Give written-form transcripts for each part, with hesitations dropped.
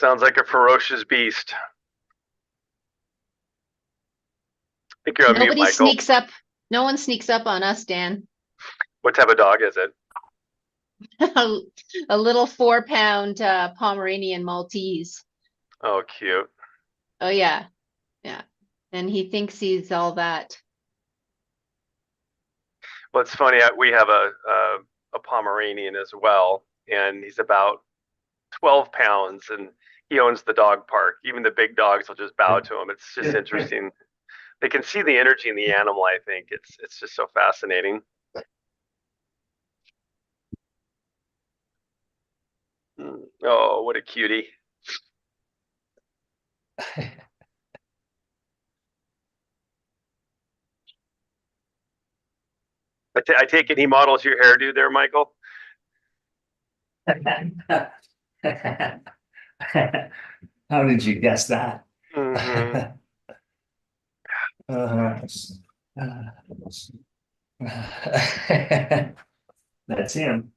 Sounds like a ferocious beast. I think you're on mute, Nobody Michael. sneaks up. No one sneaks up on us, Dan. What type of dog is it? A little 4-pound Pomeranian Maltese. Oh, cute. Oh yeah, yeah. And he thinks he's all that. Well, it's funny. We have a Pomeranian as well, and he's about 12 pounds, and he owns the dog park. Even the big dogs will just bow to him. It's just interesting. They can see the energy in the animal. I think it's just so fascinating. Oh, what a cutie. I take it he models your hairdo there, Michael? How did you guess that? Mm-hmm. That's him.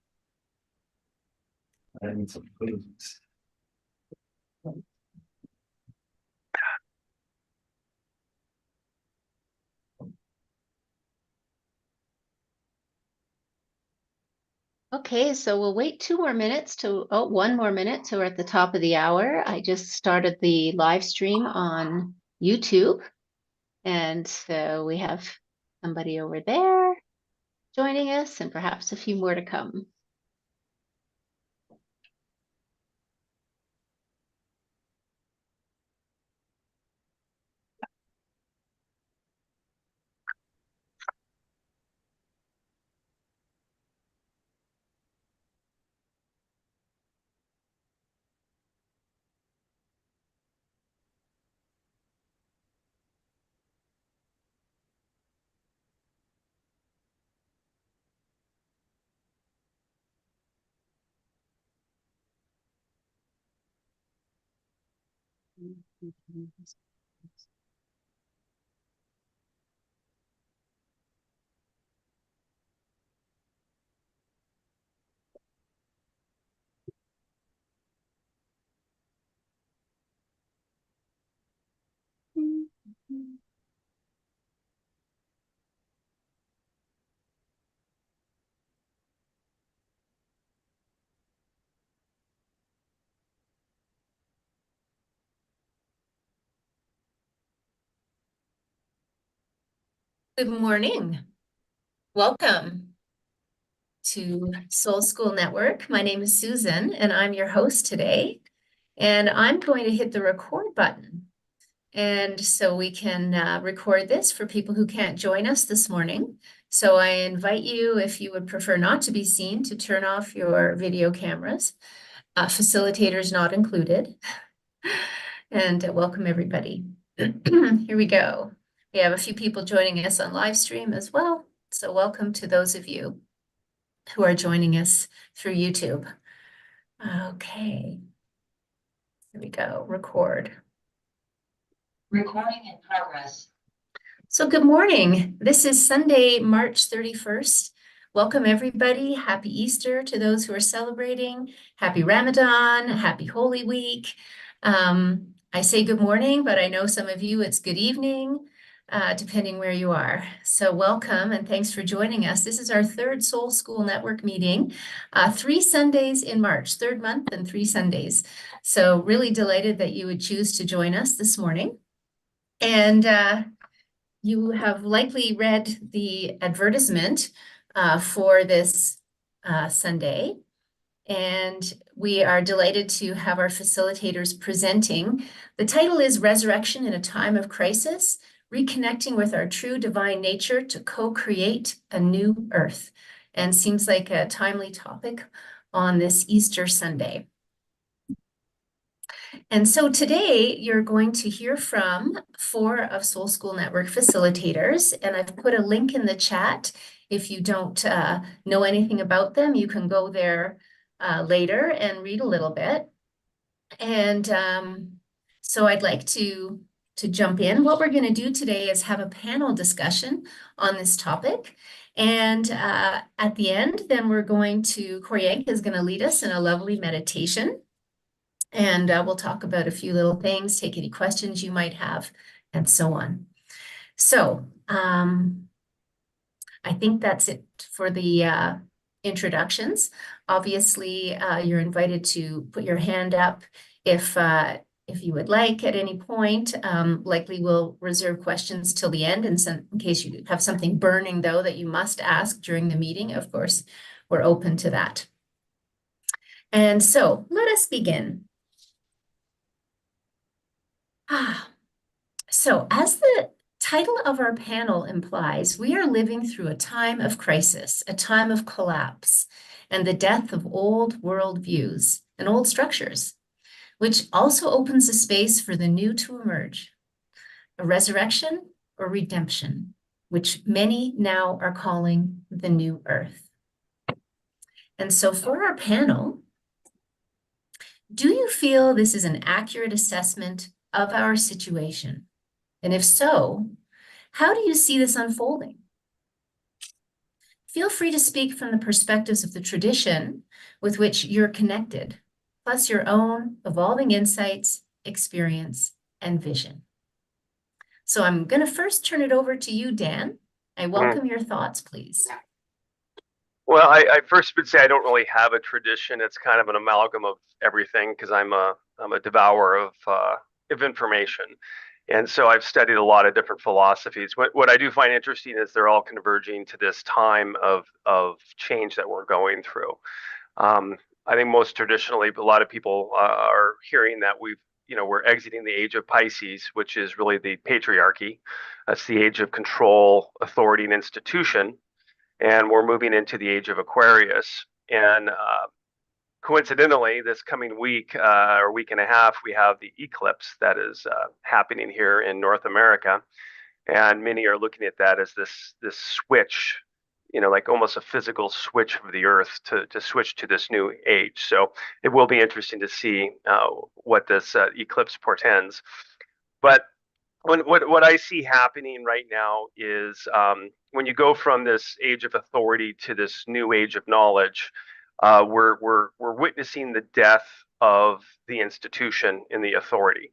I need some please. Okay, so we'll wait 2 more minutes to, oh, 1 more minute. So we're at the top of the hour. I just started the live stream on YouTube. And so we have somebody over there joining us and perhaps a few more to come. Good morning. Welcome to Soul School Network. My name is Susan, and I'm your host today. And I'm going to hit the record button. And so we can record this for people who can't join us this morning. So I invite you, if you would prefer not to be seen, to turn off your video cameras. Facilitators not included. And welcome everybody. Here we go. We have a few people joining us on live stream as well. So welcome to those of you who are joining us through YouTube. Okay. Here we go. Record. Recording in progress. So good morning. This is Sunday, March 31st. Welcome everybody. Happy Easter to those who are celebrating. Happy Ramadan. Happy Holy Week. I say good morning, but I know some of you it's good evening. Depending where you are. So welcome and thanks for joining us. This is our third Soul School Network meeting, 3 Sundays in March, third month and 3 Sundays. So really delighted that you would choose to join us this morning. And you have likely read the advertisement for this Sunday. And we are delighted to have our facilitators presenting. The title is Resurrection in a Time of Crisis, Reconnecting with Our True Divine Nature to Co-Create a New Earth. And seems like a timely topic on this Easter Sunday. And so today you're going to hear from 4 of Soul School Network facilitators, and I've put a link in the chat. If you don't know anything about them, you can go there later and read a little bit. And so I'd like to jump in. What we're going to do today is have a panel discussion on this topic. And at the end, then we're going to, Koryank is going to lead us in a lovely meditation. And we'll talk about a few little things, take any questions you might have, and so on. So I think that's it for the introductions. Obviously, you're invited to put your hand up if you would like at any point. Likely we'll reserve questions till the end, and in case you have something burning though that you must ask during the meeting, of course, we're open to that. And so let us begin. So as the title of our panel implies, we are living through a time of crisis, a time of collapse, and the death of old world views and old structures, which also opens a space for the new to emerge, a resurrection or redemption, which many now are calling the new earth. And so for our panel, do you feel this is an accurate assessment of our situation? And if so, how do you see this unfolding? Feel free to speak from the perspectives of the tradition with which you're connected, plus your own evolving insights, experience, and vision. So I'm going to first turn it over to you, Dan. I welcome your thoughts, please. Well, I first would say I don't really have a tradition. It's kind of an amalgam of everything because I'm a devourer of information. And so I've studied a lot of different philosophies. What I do find interesting is they're all converging to this time of change that we're going through. I think most traditionally, a lot of people are hearing that we're exiting the age of Pisces, which is really the patriarchy. That's the age of control, authority, and institution. And we're moving into the age of Aquarius. And coincidentally, this coming week or week and a half, we have the eclipse that is happening here in North America, and many are looking at that as this switch, like almost a physical switch of the Earth to switch to this new age. So it will be interesting to see what this eclipse portends. But what I see happening right now is when you go from this age of authority to this new age of knowledge, we're witnessing the death of the institution and the authority.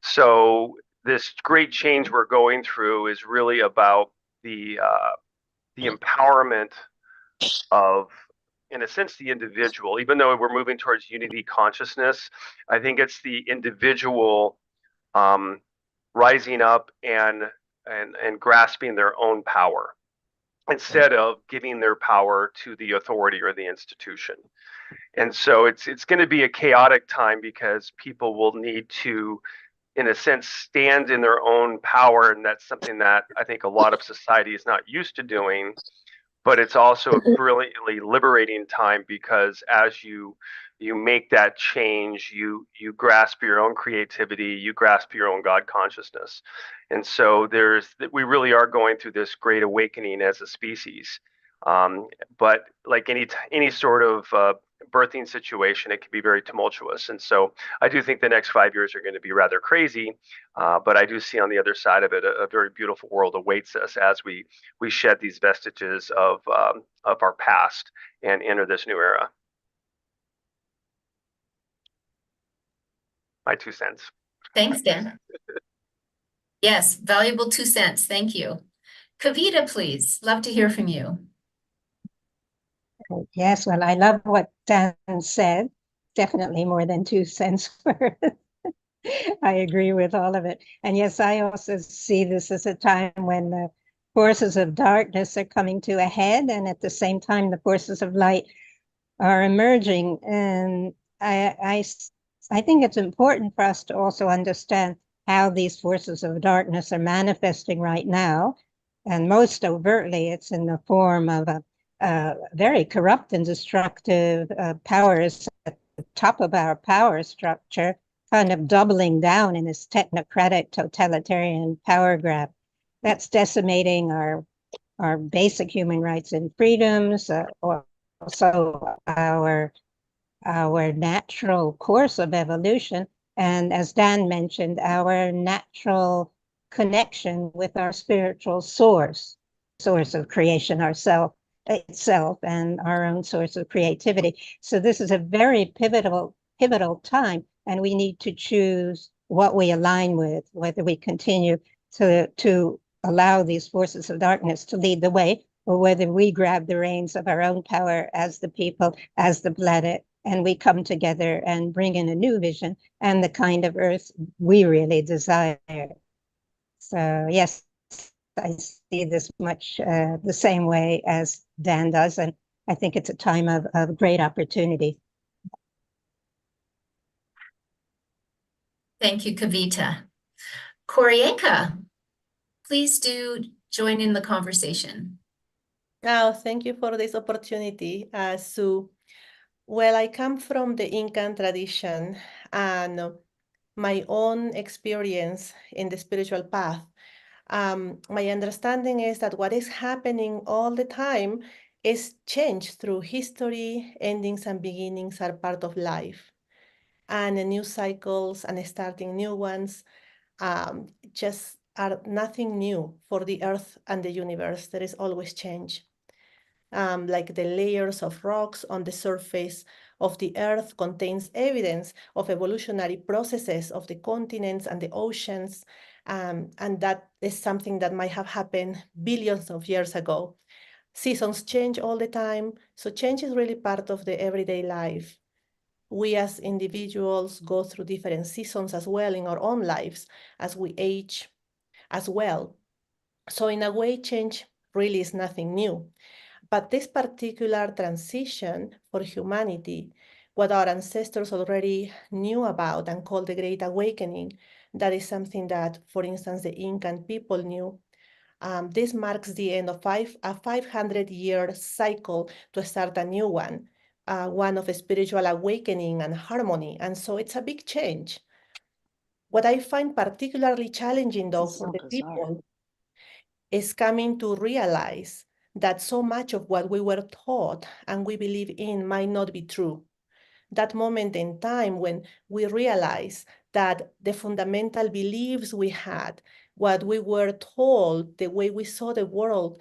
So this great change we're going through is really about the empowerment of, in a sense, the individual. Even though we're moving towards unity consciousness, I think it's the individual rising up and grasping their own power instead of giving their power to the authority or the institution. And so it's going to be a chaotic time because people will need to, in a sense, stand in their own power. And that's something that I think a lot of society is not used to doing. But it's also a brilliantly liberating time because as you make that change, you grasp your own creativity, you grasp your own God consciousness. And so we really are going through this great awakening as a species. But like any sort of birthing situation, it can be very tumultuous. And so I do think the next 5 years are going to be rather crazy. But I do see on the other side of it a very beautiful world awaits us as we shed these vestiges of our past and enter this new era. My 2 cents. Thanks, Dan. Yes, valuable 2 cents. Thank you. Kavita, please. Love to hear from you. Yes, well, I love what Dan said. Definitely more than 2 cents worth. I agree with all of it. And yes, I also see this as a time when the forces of darkness are coming to a head, and at the same time, the forces of light are emerging. And I think it's important for us to also understand how these forces of darkness are manifesting right now. And most overtly, it's in the form of a very corrupt and destructive powers at the top of our power structure, kind of doubling down in this technocratic totalitarian power grab. That's decimating our basic human rights and freedoms, or also our natural course of evolution. And as Dan mentioned, our natural connection with our spiritual source of creation itself, and our own source of creativity. So this is a very pivotal pivotal time, and we need to choose what we align with, whether we continue to allow these forces of darkness to lead the way, or whether we grab the reins of our own power as the people, as the planet, and we come together and bring in a new vision and the kind of Earth we really desire. So yes, I see this much the same way as Dan does, and I think it's a time of great opportunity. Thank you, Kavita. Koryenka, please do join in the conversation. Oh, thank you for this opportunity, Sue. Well, I come from the Incan tradition, and my own experience in the spiritual path. My understanding is that what is happening all the time is change through history. Endings and beginnings are part of life, and new cycles and starting new ones just are nothing new for the earth and the universe. There is always change. Like the layers of rocks on the surface of the earth contains evidence of evolutionary processes of the continents and the oceans. And that is something that might have happened billions of years ago. Seasons change all the time, so change is really part of the everyday life. We as individuals go through different seasons as well in our own lives as we age as well. So in a way, change really is nothing new. But this particular transition for humanity, what our ancestors already knew about and called the Great Awakening, that is something that, for instance, the Incan people knew. This marks the end of a 500-year cycle to start a new one, one of spiritual awakening and harmony. And so it's a big change. What I find particularly challenging, though, for the people is coming to realize that so much of what we were taught and we believe in might not be true. That moment in time when we realize that the fundamental beliefs we had, what we were told, the way we saw the world,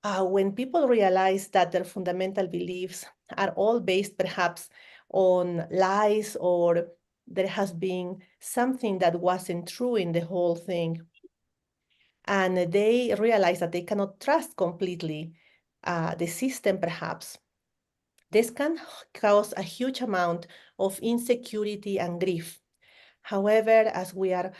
when people realize that their fundamental beliefs are all based perhaps on lies, or there has been something that wasn't true in the whole thing, and they realize that they cannot trust completely the system perhaps, this can cause a huge amount of insecurity and grief. However, as we are,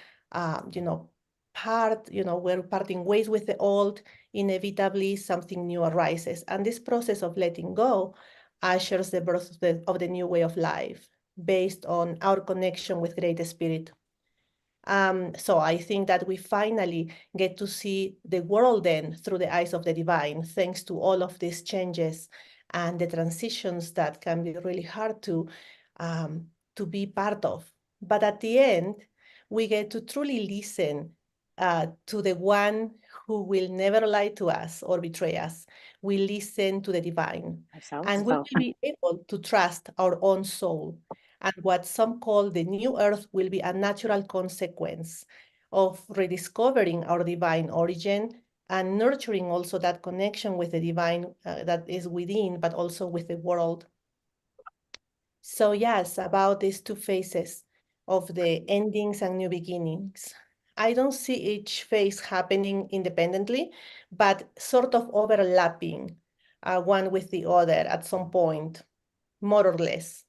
we're parting ways with the old, inevitably something new arises. And this process of letting go ushers the birth of the new way of life based on our connection with Great Spirit. So I think that we finally get to see the world then through the eyes of the divine, thanks to all of these changes and the transitions that can be really hard to be part of. But at the end, we get to truly listen to the one who will never lie to us or betray us. We listen to the divine, and we will be able to trust our own soul. And what some call the new earth will be a natural consequence of rediscovering our divine origin and nurturing also that connection with the divine that is within, but also with the world. So yes, about these two phases of the endings and new beginnings. I don't see each phase happening independently, but sort of overlapping one with the other at some point, more or less,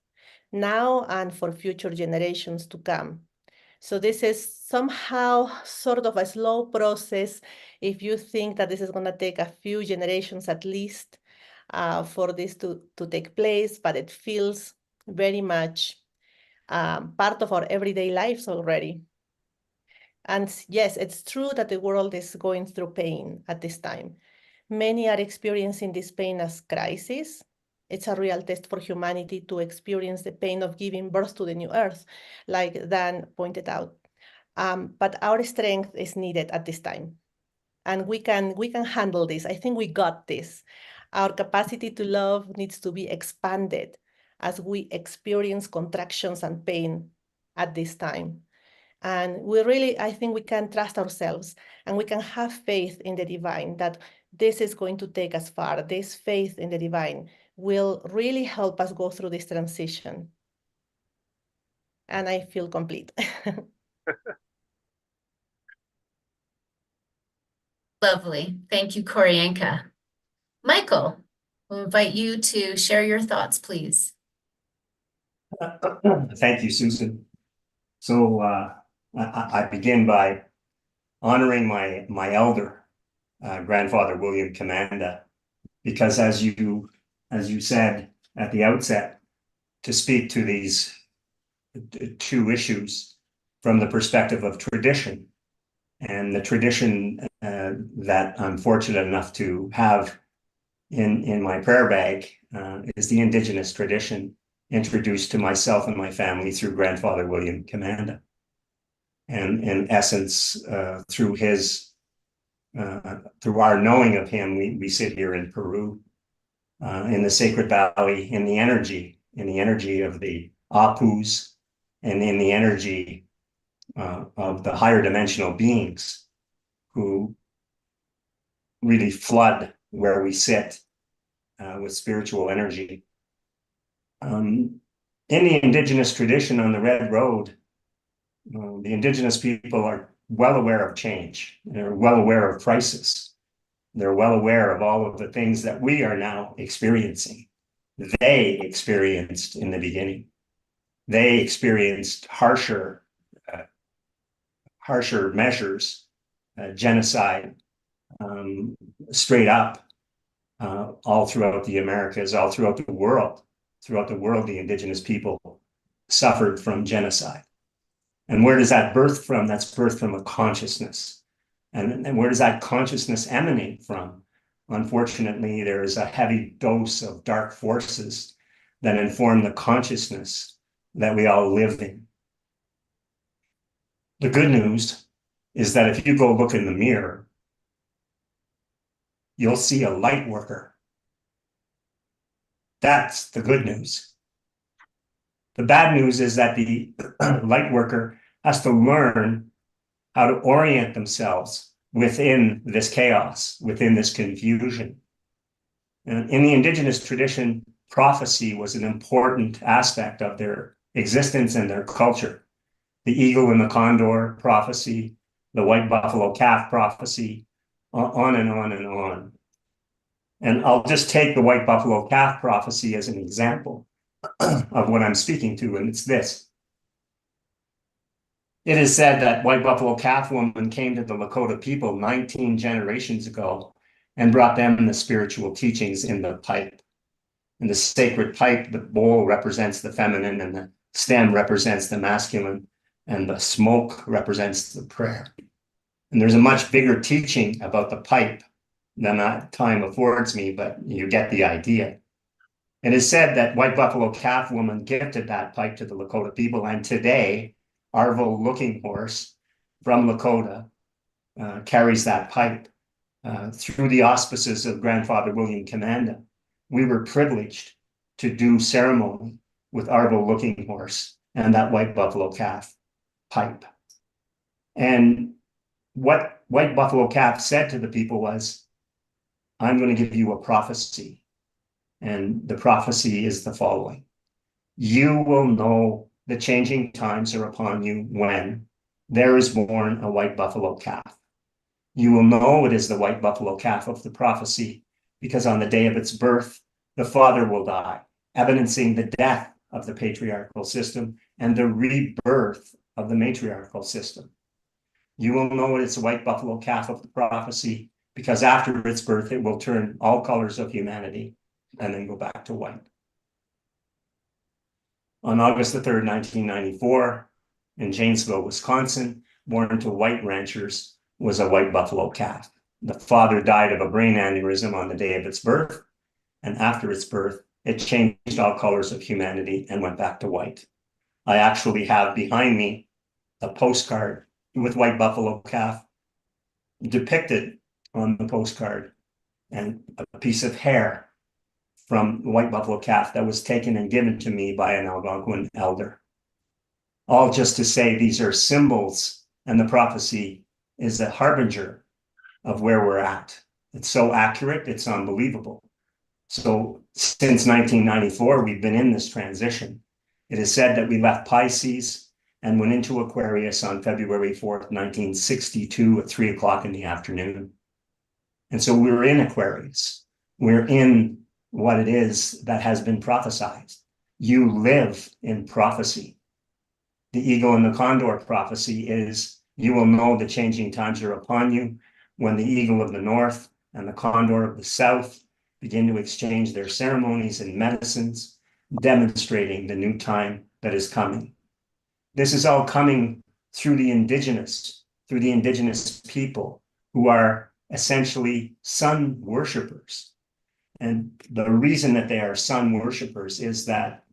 now and for future generations to come. So this is somehow sort of a slow process if you think that this is going to take a few generations at least for this to take place, but it feels very much part of our everyday lives already. And yes, it's true that the world is going through pain at this time. Many are experiencing this pain as crisis. It's a real test for humanity to experience the pain of giving birth to the new earth, like Dan pointed out. But our strength is needed at this time. And we can handle this. I think we got this. Our capacity to love needs to be expanded as we experience contractions and pain at this time. And we really, I think we can trust ourselves and we can have faith in the divine that this is going to take us far. This faith in the divine will really help us go through this transition. and I feel complete. Lovely. Thank you, Koryanka. Michael, we'll invite you to share your thoughts, please. Thank you, Susan. So I begin by honoring my elder, grandfather William Commanda, because as you said at the outset, to speak to these two issues from the perspective of tradition, and the tradition that I'm fortunate enough to have in my prayer bag is the Indigenous tradition introduced to myself and my family through grandfather William Commanda. And in essence, through our knowing of him, we sit here in Peru, in the Sacred Valley, in the energy of the Apus, and in the energy of the higher dimensional beings who really flood where we sit with spiritual energy. In the Indigenous tradition on the Red Road, the Indigenous people are well aware of change. They're well aware of crisis. They're well aware of all of the things that we are now experiencing. They experienced in the beginning. They experienced harsher measures, genocide, straight up, all throughout the Americas, all throughout the world. Throughout the world, the Indigenous people suffered from genocide. And where does that birth from? That's birthed from a consciousness. And where does that consciousness emanate from? Unfortunately, there is a heavy dose of dark forces that inform the consciousness that we all live in. The good news is that if you go look in the mirror, you'll see a light worker. That's the good news. The bad news is that the light worker has to learn how to orient themselves within this chaos, within this confusion. And in the Indigenous tradition, prophecy was an important aspect of their existence and their culture. The eagle and the condor prophecy, the white buffalo calf prophecy, on and on and on. And I'll just take the white buffalo calf prophecy as an example of what I'm speaking to, and it's this. It is said that white buffalo calf woman came to the Lakota people 19 generations ago and brought them the spiritual teachings in the pipe. In the sacred pipe, the bowl represents the feminine and the stem represents the masculine, and the smoke represents the prayer. And there's a much bigger teaching about the pipe than that time affords me, but you get the idea. It is said that white buffalo calf woman gifted that pipe to the Lakota people, and today, Arvo Looking Horse from Lakota carries that pipe through the auspices of grandfather William Commanda. We were privileged to do ceremony with Arvo Looking Horse and that white buffalo calf pipe. And what white buffalo calf said to the people was, I'm going to give you a prophecy. And the prophecy is the following. You will know the changing times are upon you when there is born a white buffalo calf. You will know it is the white buffalo calf of the prophecy, because on the day of its birth, the father will die, evidencing the death of the patriarchal system and the rebirth of the matriarchal system. You will know it is the white buffalo calf of the prophecy, because after its birth, it will turn all colors of humanity and then go back to white. On August the 3rd, 1994, in Janesville, Wisconsin, born to white ranchers was a white buffalo calf. The father died of a brain aneurysm on the day of its birth, and after its birth, it changed all colors of humanity and went back to white. I actually have behind me a postcard with white buffalo calf depicted on the postcard, and a piece of hair from the white buffalo calf that was taken and given to me by an Algonquin elder. All just to say these are symbols, and the prophecy is a harbinger of where we're at. It's so accurate, it's unbelievable. So since 1994, we've been in this transition. It is said that we left Pisces and went into Aquarius on February 4th, 1962 at 3 o'clock in the afternoon. And so we're in Aquarius. We're in what it is that has been prophesied. You live in prophecy. The eagle and the condor prophecy is, you will know the changing times are upon you when the eagle of the north and the condor of the south begin to exchange their ceremonies and medicines, demonstrating the new time that is coming. This is all coming through the indigenous people who are essentially sun worshipers. And the reason that they are sun worshipers is that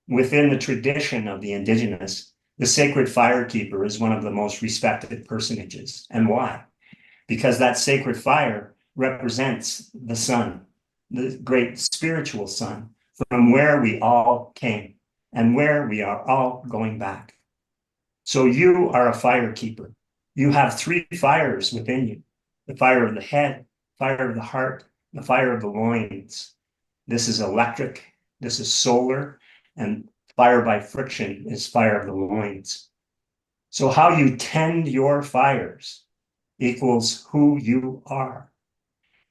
within the tradition of the indigenous, the sacred fire keeper is one of the most respected personages. And why? Because that sacred fire represents the sun, the great spiritual sun, from where we all came and where we are all going back. So you are a fire keeper. You have 3 fires within you: the fire of the head, fire of the heart, the fire of the loins. This is electric, this is solar, and fire by friction is fire of the loins. So how you tend your fires equals who you are.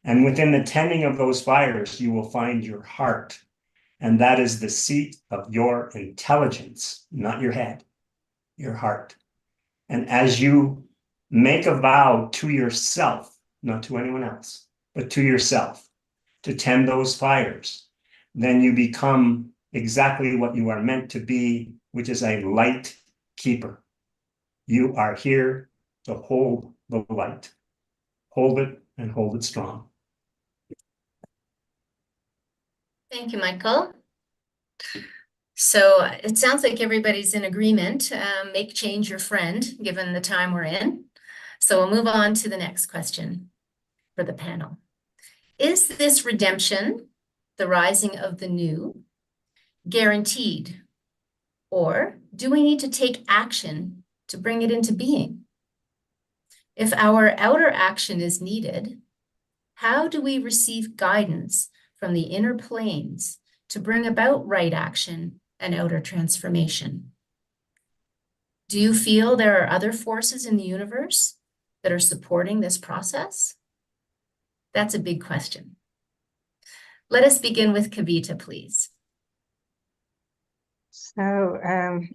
And within the tending of those fires, you will find your heart. And that is the seat of your intelligence, not your head, your heart. And as you make a vow to yourself, not to anyone else, but to yourself, to tend those fires, then you become exactly what you are meant to be, which is a light keeper. You are here to hold the light. Hold it and hold it strong. Thank you, Michael. So it sounds like everybody's in agreement. Make change your friend, given the time we're in. So we'll move on to the next question for the panel. Is this redemption, the rising of the new, guaranteed? Or do we need to take action to bring it into being? If our outer action is needed, how do we receive guidance from the inner planes to bring about right action and outer transformation? Do you feel there are other forces in the universe that are supporting this process? That's a big question. Let us begin with Kavita, please. So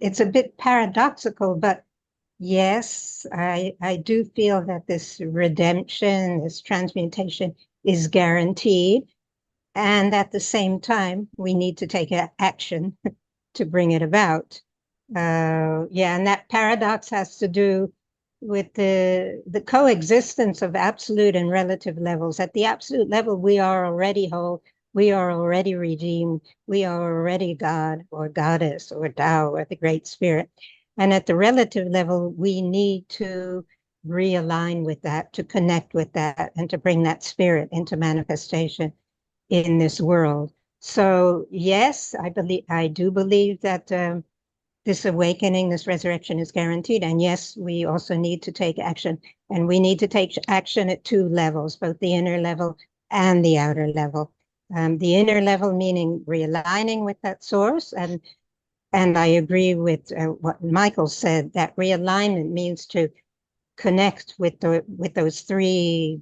it's a bit paradoxical, but yes, I do feel that this redemption, this transmutation is guaranteed. And at the same time, we need to take action to bring it about. Yeah, and that paradox has to do with the coexistence of absolute and relative levels. At the absolute level, we are already whole, we are already redeemed, we are already God or Goddess or Tao or the Great Spirit. And at the relative level, we need to realign with that, to connect with that, and to bring that spirit into manifestation in this world. So yes, I do believe that this awakening, this resurrection is guaranteed. And yes, we also need to take action. And we need to take action at 2 levels, both the inner level and the outer level. The inner level meaning realigning with that source. And I agree with what Michael said, that realignment means to connect with those 3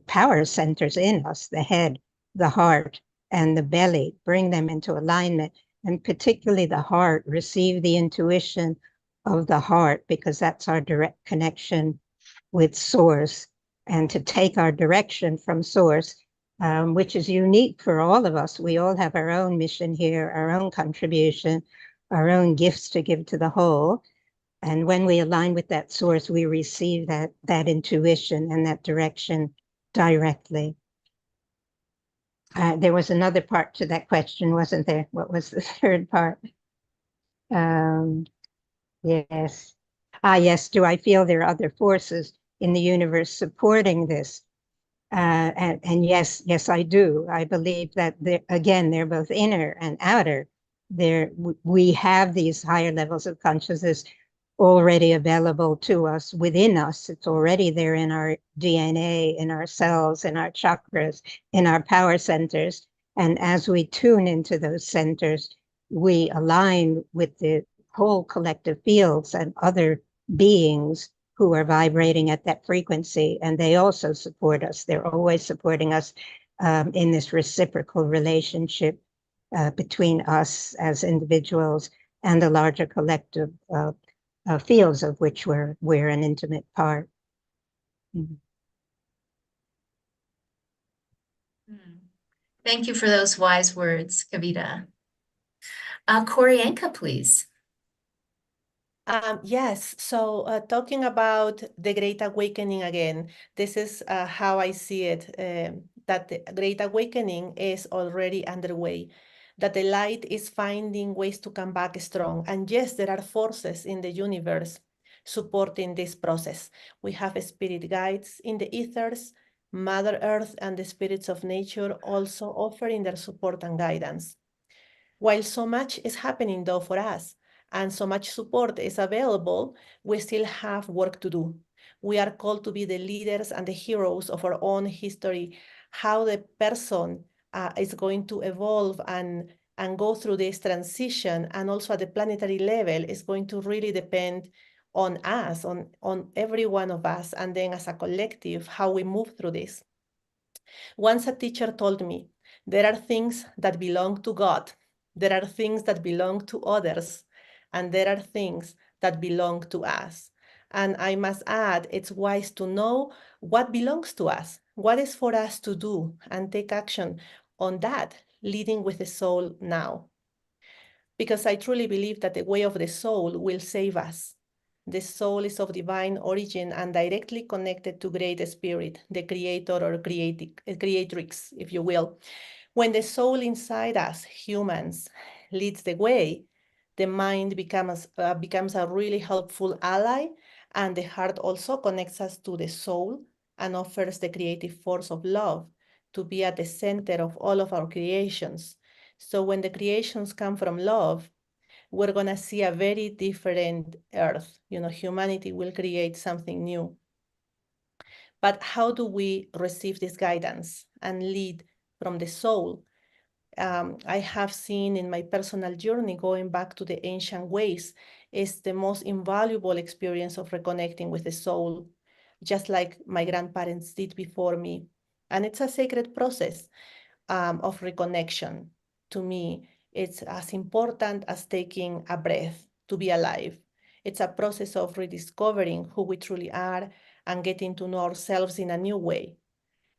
power centers in us: the head, the heart, and the belly. Bring them into alignment. And particularly the heart, receive the intuition of the heart, because that's our direct connection with source. And to take our direction from source, which is unique for all of us. We all have our own mission here, our own contribution, our own gifts to give to the whole. And when we align with that source, we receive that intuition and that direction directly. There was another part to that question, wasn't there? What was the third part? Yes. Yes, do I feel there are other forces in the universe supporting this? And yes, I do. I believe that they're both inner and outer. We have these higher levels of consciousness already available to us, within us. It's already there in our DNA, in our cells, in our chakras, in our power centers. And as we tune into those centers, we align with the whole collective fields and other beings who are vibrating at that frequency, and they also support us. They're always supporting us in this reciprocal relationship between us as individuals and the larger collective fields of which we're an intimate part. Hmm. Thank you for those wise words, Kavita. Koryanka, please. Yes, so talking about the Great Awakening again, this is how I see it, that the Great Awakening is already underway, that the light is finding ways to come back strong. And yes, there are forces in the universe supporting this process. We have spirit guides in the ethers, Mother Earth and the spirits of nature also offering their support and guidance. While so much is happening though for us, and so much support is available, we still have work to do. We are called to be the leaders and the heroes of our own history, how the person is going to evolve and go through this transition, and also at the planetary level is going to really depend on us, on every one of us, and then as a collective, how we move through this. Once a teacher told me, there are things that belong to God, there are things that belong to others, and there are things that belong to us. And I must add, it's wise to know what belongs to us, what is for us to do, and take action on that, leading with the soul now. Because I truly believe that the way of the soul will save us. The soul is of divine origin and directly connected to Great Spirit, the creator or creatrix, if you will. When the soul inside us, humans, leads the way, the mind becomes a really helpful ally, and the heart also connects us to the soul and offers the creative force of love to be at the center of all of our creations. So when the creations come from love, we're going to see a very different earth. You know, humanity will create something new. But how do we receive this guidance and lead from the soul? I have seen in my personal journey, going back to the ancient ways, is the most invaluable experience of reconnecting with the soul, just like my grandparents did before me. And it's a sacred process of reconnection. To me, it's as important as taking a breath to be alive. It's a process of rediscovering who we truly are and getting to know ourselves in a new way.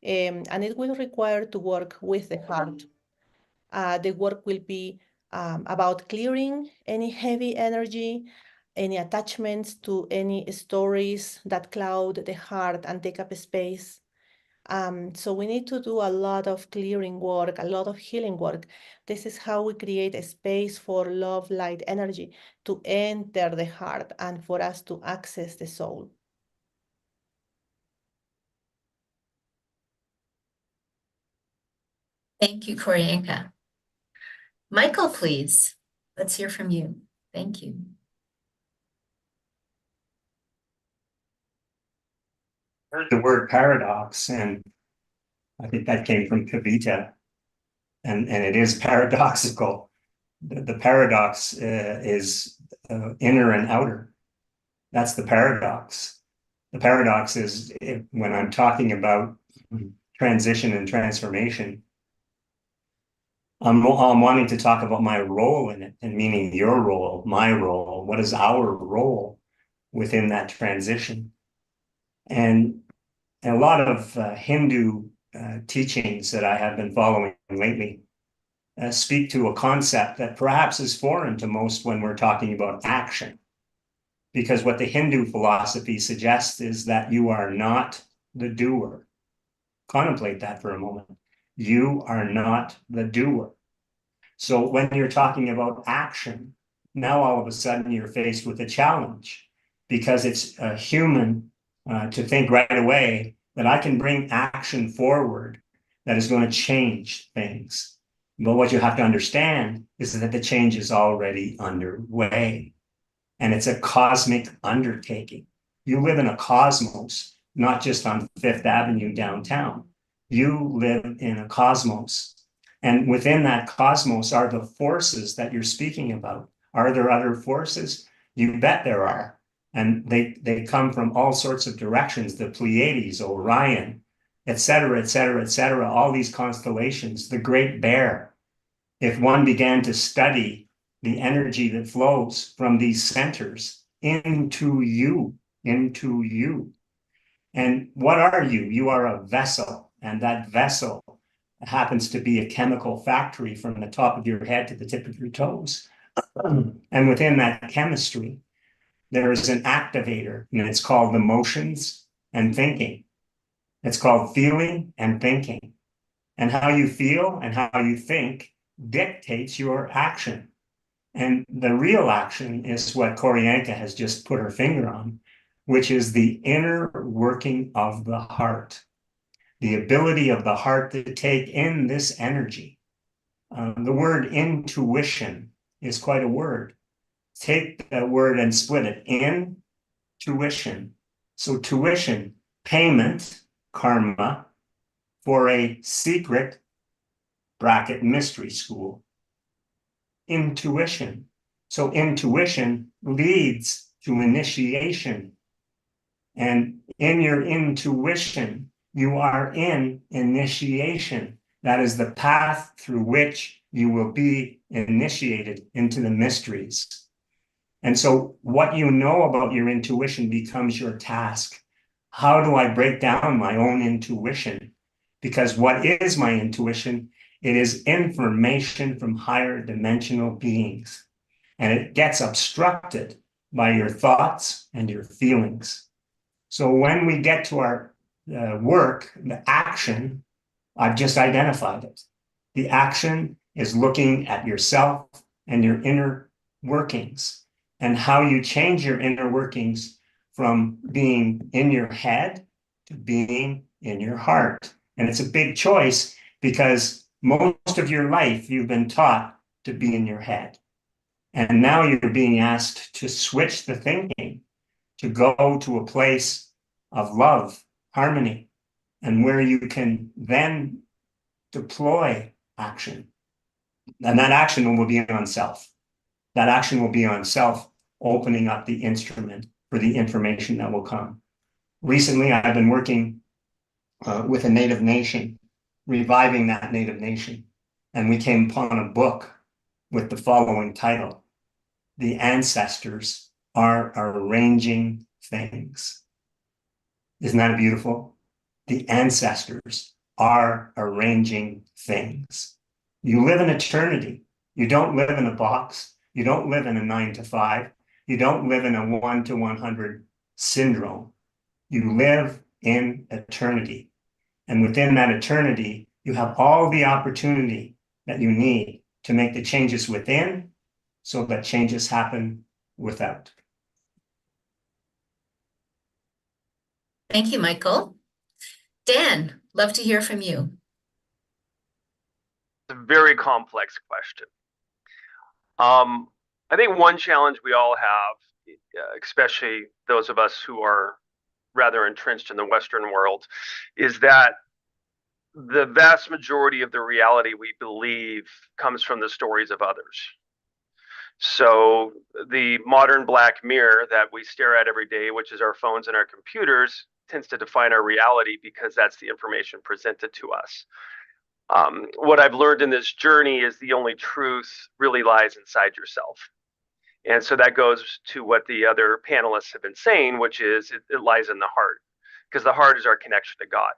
And it will require to work with the heart. The work will be about clearing any heavy energy, any attachments to any stories that cloud the heart and take up space. So we need to do a lot of clearing work, a lot of healing work. This is how we create a space for love, light, energy to enter the heart and for us to access the soul. Thank you, Koryanka. Michael, please. Let's hear from you. Thank you. Heard the word paradox, and I think that came from Kavita, and it is paradoxical. The paradox is inner and outer. That's the paradox. The paradox is when I'm talking about transition and transformation, I'm wanting to talk about my role in it, and meaning your role, my role. What is our role within that transition? And a lot of Hindu teachings that I have been following lately speak to a concept that perhaps is foreign to most when we're talking about action. Because what the Hindu philosophy suggests is that you are not the doer. Contemplate that for a moment. You are not the doer. So when you're talking about action, now all of a sudden you're faced with a challenge, because it's human to think right away that I can bring action forward that is going to change things. But what you have to understand is that the change is already underway, and it's a cosmic undertaking. You live in a cosmos, not just on Fifth Avenue downtown. You live in a cosmos And within that cosmos are the forces that you're speaking about. Are there other forces? You bet there are. And they come from all sorts of directions, the Pleiades, Orion, et cetera, et cetera, et cetera, all these constellations, the Great Bear. If one began to study the energy that flows from these centers into you. And what are you? You are a vessel, and that vessel happens to be a chemical factory from the top of your head to the tip of your toes. And within that chemistry, there is an activator, and it's called emotions and thinking. It's called feeling and thinking. And how you feel and how you think dictates your action. And the real action is what Koryanka has just put her finger on, which is the inner working of the heart, the ability of the heart to take in this energy. The word intuition is quite a word. Take that word and split it. In, tuition. So tuition, payment, karma, for a secret bracket mystery school. Intuition. So intuition leads to initiation. And in your intuition, you are in initiation. That is the path through which you will be initiated into the mysteries. And so what you know about your intuition becomes your task. How do I break down my own intuition? Because what is my intuition? It is information from higher dimensional beings. And it gets obstructed by your thoughts and your feelings. So when we get to our work, the action, I've just identified it. The action is looking at yourself and your inner workings and how you change your inner workings from being in your head to being in your heart. And it's a big choice because most of your life you've been taught to be in your head. And now you're being asked to switch the thinking, to go to a place of love, harmony, and where you can then deploy action. And that action will be on self. That action will be on self, opening up the instrument for the information that will come. Recently, I've been working with a Native nation, reviving that Native nation. And we came upon a book with the following title: The Ancestors Are Arranging Things. Isn't that beautiful? The ancestors are arranging things. You live in eternity. You don't live in a box. You don't live in a 9 to 5. You don't live in a 1 to 100 syndrome. You live in eternity. And within that eternity, you have all the opportunity that you need to make the changes within so that changes happen without. Thank you, Michael. Dan, love to hear from you. It's a very complex question. I think one challenge we all have, especially those of us who are rather entrenched in the Western world, is that the vast majority of the reality we believe comes from the stories of others. So the modern black mirror that we stare at every day, which is our phones and our computers, tends to define our reality because that's the information presented to us. What I've learned in this journey is the only truth really lies inside yourself. And so that goes to what the other panelists have been saying, which is it lies in the heart, because the heart is our connection to God.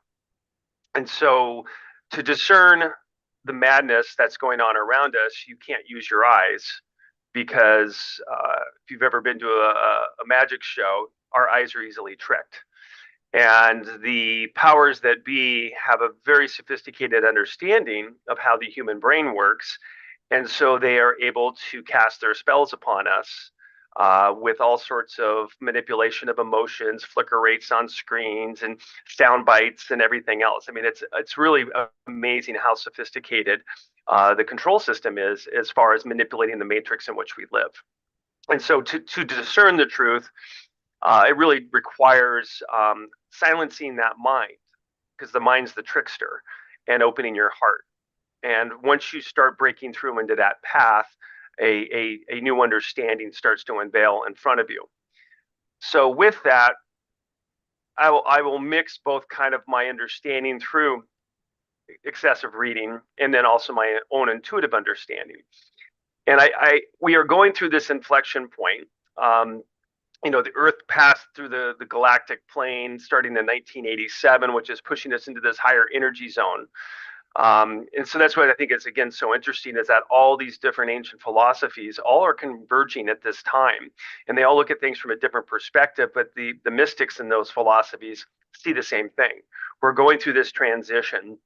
And so to discern the madness that's going on around us, you can't use your eyes, because if you've ever been to a magic show, our eyes are easily tricked. And the powers that be have a very sophisticated understanding of how the human brain works. And so they are able to cast their spells upon us with all sorts of manipulation of emotions, flicker rates on screens, and sound bites and everything else. I mean, it's really amazing how sophisticated the control system is as far as manipulating the matrix in which we live. And so to discern the truth, it really requires silencing that mind, because the mind's the trickster, and opening your heart. And once you start breaking through into that path, a new understanding starts to unveil in front of you. So with that, I will mix both kind of my understanding through excessive reading and then also my own intuitive understanding. And we are going through this inflection point. You know, the Earth passed through the galactic plane starting in 1987, which is pushing us into this higher energy zone. And so that's what I think is, again, so interesting, is that all these different ancient philosophies all are converging at this time. And they all look at things from a different perspective, but the mystics in those philosophies see the same thing. We're going through this transition,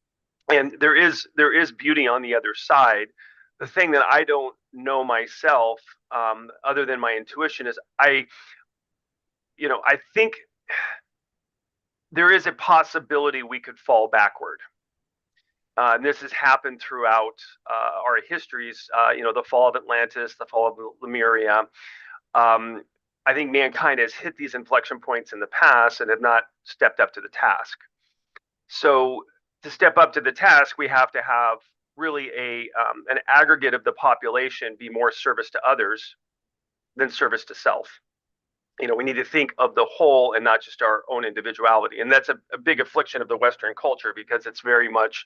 and there is beauty on the other side. The thing that I don't know myself, other than my intuition, is I think there is a possibility we could fall backward. And this has happened throughout our histories, the fall of Atlantis, the fall of Lemuria. I think mankind has hit these inflection points in the past and have not stepped up to the task. So to step up to the task, we have to have really an aggregate of the population be more service to others than service to self. We need to think of the whole and not just our own individuality. And that's a big affliction of the Western culture, because it's very much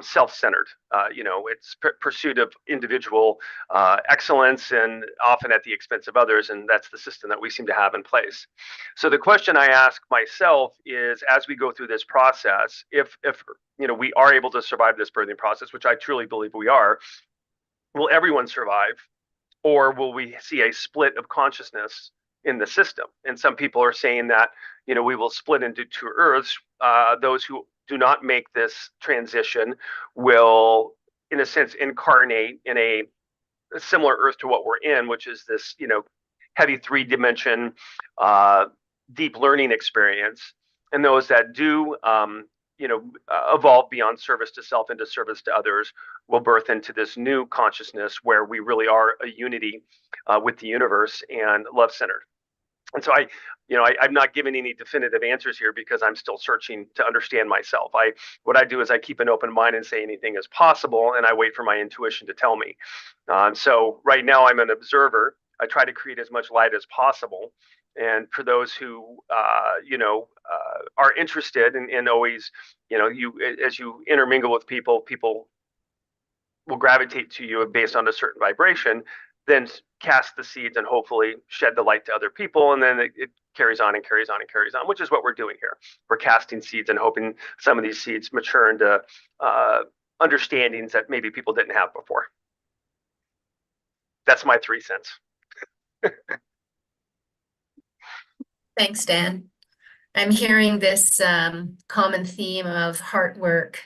self-centered. It's pursuit of individual excellence, and often at the expense of others. And that's the system that we seem to have in place. So the question I ask myself is, as we go through this process, if we are able to survive this birthing process, which I truly believe we are, will everyone survive, or will we see a split of consciousness in the system? And some people are saying that we will split into two Earths. Those who do not make this transition will, in a sense, incarnate in a similar Earth to what we're in, which is this, heavy 3-dimension, deep learning experience. And those that do, evolve beyond service to self into service to others will birth into this new consciousness where we really are a unity with the universe and love-centered. And so I'm not giving any definitive answers here, because I'm still searching to understand myself. What I do is I keep an open mind and say anything is possible, and I wait for my intuition to tell me. So right now I'm an observer. I try to create as much light as possible. And for those who, are interested and always, as you intermingle with people will gravitate to you based on a certain vibration, then cast the seeds and hopefully shed the light to other people. And then it carries on and carries on and carries on, which is what we're doing here. We're casting seeds and hoping some of these seeds mature into understandings that maybe people didn't have before. That's my 3 cents. Thanks, Dan. I'm hearing this common theme of heart work.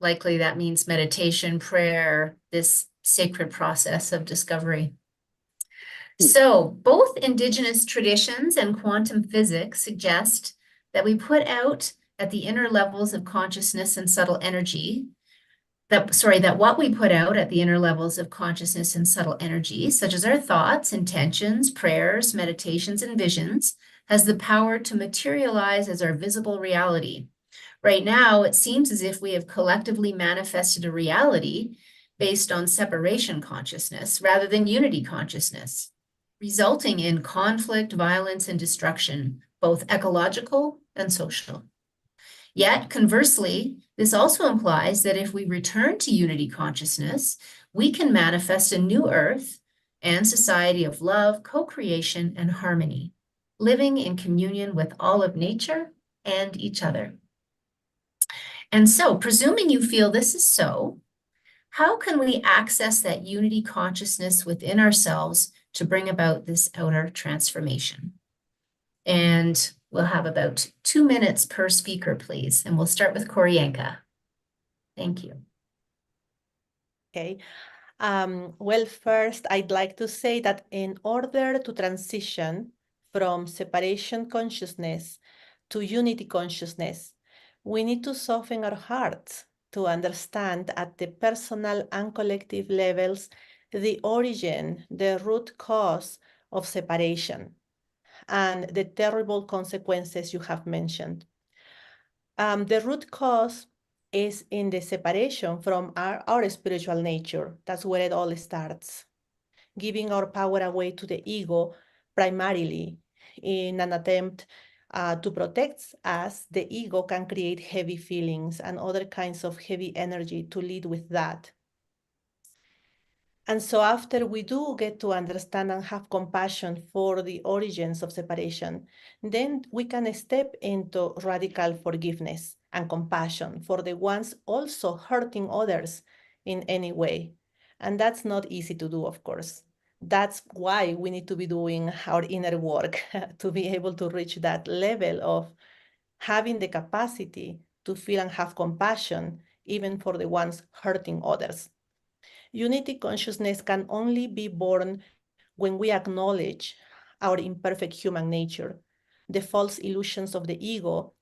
Likely that means meditation, prayer, this sacred process of discovery. So both indigenous traditions and quantum physics suggest that we put out at the inner levels of consciousness and subtle energy, that what we put out at the inner levels of consciousness and subtle energy, such as our thoughts, intentions, prayers, meditations, and visions, has the power to materialize as our visible reality. Right now, it seems as if we have collectively manifested a reality based on separation consciousness rather than unity consciousness, resulting in conflict, violence, and destruction, both ecological and social. Yet, conversely, this also implies that if we return to unity consciousness, we can manifest a new earth and society of love, co-creation, and harmony, living in communion with all of nature and each other. And so, presuming you feel this is so, how can we access that unity consciousness within ourselves to bring about this outer transformation? And we'll have about 2 minutes per speaker, please. And we'll start with Koryanka. Thank you. Okay. Well, first, I'd like to say that in order to transition from separation consciousness to unity consciousness, we need to soften our hearts to understand at the personal and collective levels the origin, the root cause of separation, and the terrible consequences you have mentioned. The root cause is in the separation from our spiritual nature. That's where it all starts. Giving our power away to the ego primarily in an attempt to protect us, the ego can create heavy feelings and other kinds of heavy energy to lead with that. And so after we do get to understand and have compassion for the origins of separation, then we can step into radical forgiveness and compassion for the ones also hurting others in any way. And that's not easy to do, of course. That's why we need to be doing our inner work to be able to reach that level of having the capacity to feel and have compassion, even for the ones hurting others. Unity consciousness can only be born when we acknowledge our imperfect human nature, the false illusions of the ego,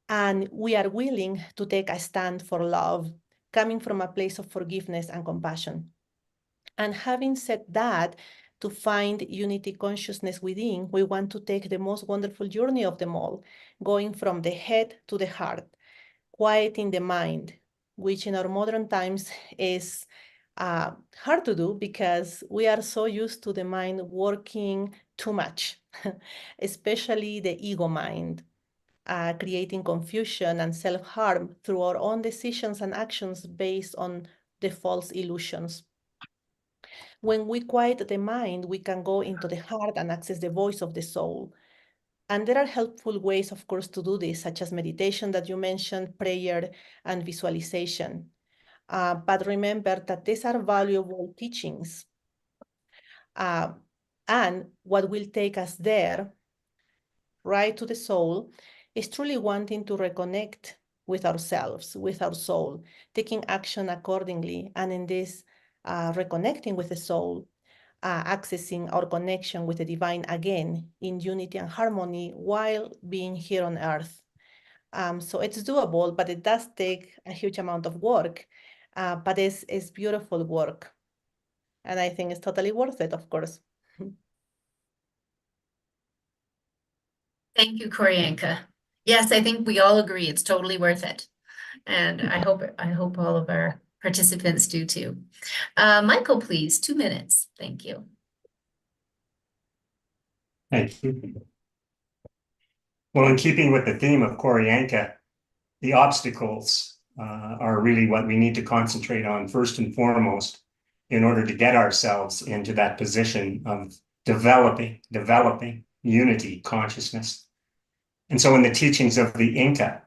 and we are willing to take a stand for love, coming from a place of forgiveness and compassion. And having said that, to find unity consciousness within, we want to take the most wonderful journey of them all, going from the head to the heart, quieting the mind, which in our modern times is hard to do because we are so used to the mind working too much, especially the ego mind, creating confusion and self-harm through our own decisions and actions based on the false illusions. When we quiet the mind, we can go into the heart and access the voice of the soul. And there are helpful ways, of course, to do this, such as meditation that you mentioned, prayer, and visualization. But remember that these are valuable teachings. And what will take us there, right to the soul, is truly wanting to reconnect with ourselves, with our soul, taking action accordingly. And in this reconnecting with the soul, accessing our connection with the divine again in unity and harmony while being here on earth. So it's doable, but it does take a huge amount of work, but it's beautiful work. And I think it's totally worth it, of course. Thank you, Koryanka. Yes, I think we all agree it's totally worth it. And I hope all of our participants do too. Michael, please, 2 minutes. Thank you. Thank you. Well, in keeping with the theme of Koryanka, the obstacles are really what we need to concentrate on first and foremost in order to get ourselves into that position of developing unity consciousness. And so in the teachings of the Inca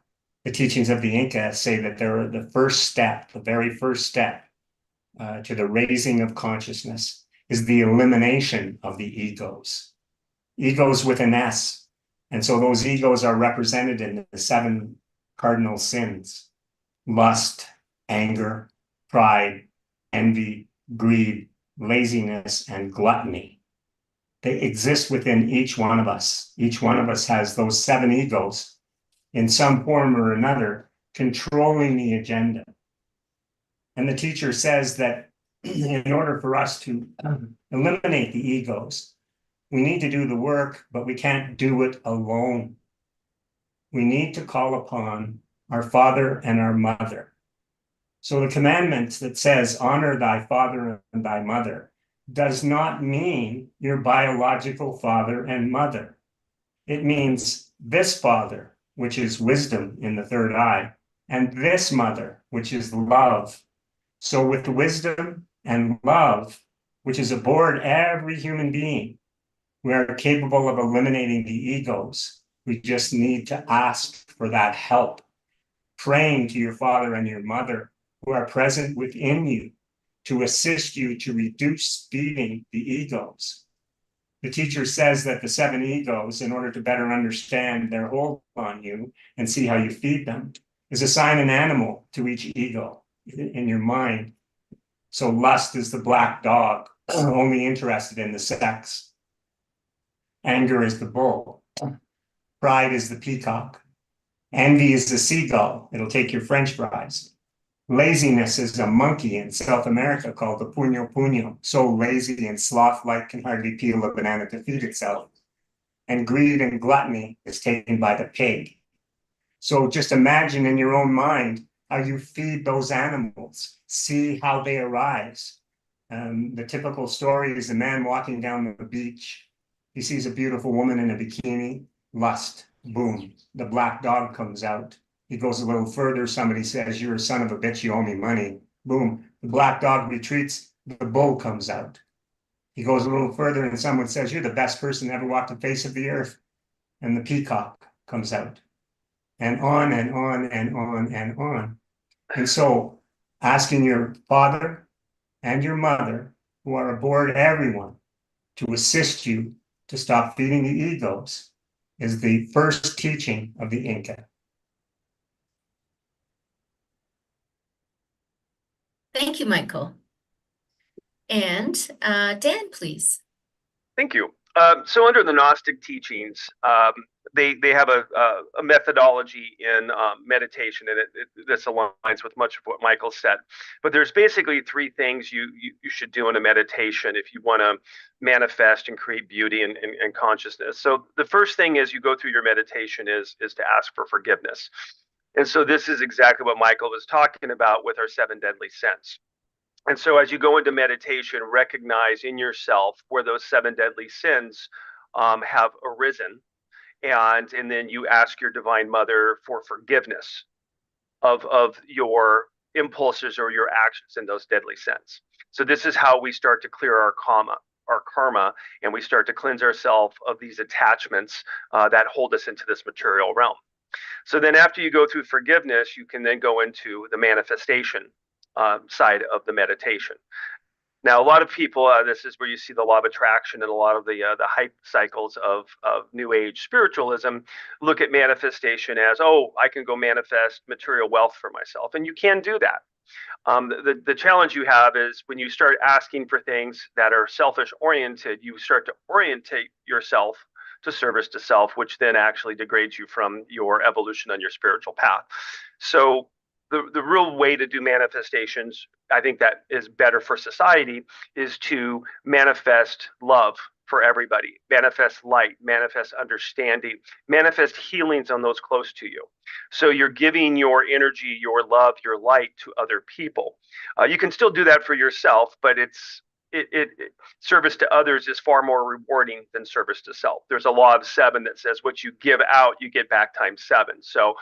say that they're the first step, the very first step to the raising of consciousness is the elimination of the egos. Egos with an S. And so those egos are represented in the 7 cardinal sins: lust, anger, pride, envy, greed, laziness, and gluttony. They exist within each one of us. Each one of us has those 7 egos in some form or another controlling the agenda. And the teacher says that in order for us to eliminate the egos, we need to do the work, but we can't do it alone. We need to call upon our father and our mother. So the commandment that says, honor thy father and thy mother, does not mean your biological father and mother. It means this father, which is wisdom in the third eye, and this mother, which is love. So with wisdom and love, which is aboard every human being, we are capable of eliminating the egos. We just need to ask for that help. Praying to your father and your mother who are present within you to assist you to reduce feeding the egos. The teacher says that the 7 egos, in order to better understand their hold on you and see how you feed them, is assign an animal to each ego in your mind. So lust is the black dog, only interested in the sex. Anger is the bull. Pride is the peacock. Envy is the seagull. It'll take your French fries. Laziness is a monkey in South America called the puño puño, so lazy and sloth-like can hardly peel a banana to feed itself. And greed and gluttony is taken by the pig. So just imagine in your own mind how you feed those animals, see how they arise. The typical story is a man walking down the beach. He sees a beautiful woman in a bikini, lust, boom, the black dog comes out. He goes a little further, somebody says, "You're a son of a bitch, you owe me money." Boom, the black dog retreats, the bull comes out. He goes a little further and someone says, "You're the best person that ever walked the face of the earth." And the peacock comes out. And on and on and on and on. And so asking your father and your mother, who are aboard everyone, to assist you to stop feeding the egos is the first teaching of the Inca. Thank you, Michael. And Dan, please. Thank you. So under the Gnostic teachings, they have a methodology in meditation, and this aligns with much of what Michael said. But there's basically three things you should do in a meditation if you want to manifest and create beauty and consciousness. So the first thing is you go through your meditation is to ask for forgiveness. And so this is exactly what Michael was talking about with our 7 deadly sins. And so as you go into meditation, recognize in yourself where those 7 deadly sins have arisen. And then you ask your Divine Mother for forgiveness of your impulses or your actions in those deadly sins. So this is how we start to clear our karma, and we start to cleanse ourselves of these attachments that hold us into this material realm. So then after you go through forgiveness, you can then go into the manifestation side of the meditation. Now, a lot of people, this is where you see the law of attraction and a lot of the hype cycles of New Age spiritualism look at manifestation as, oh, I can go manifest material wealth for myself. And you can do that. The challenge you have is when you start asking for things that are selfish oriented, you start to orientate yourself to service to self, which then actually degrades you from your evolution on your spiritual path. So the real way to do manifestations, I think that is better for society, is to manifest love for everybody, manifest light, manifest understanding, manifest healings on those close to you. So you're giving your energy, your love, your light to other people. You can still do that for yourself, but service to others is far more rewarding than service to self. There's a law of 7 that says what you give out, you get back times 7. So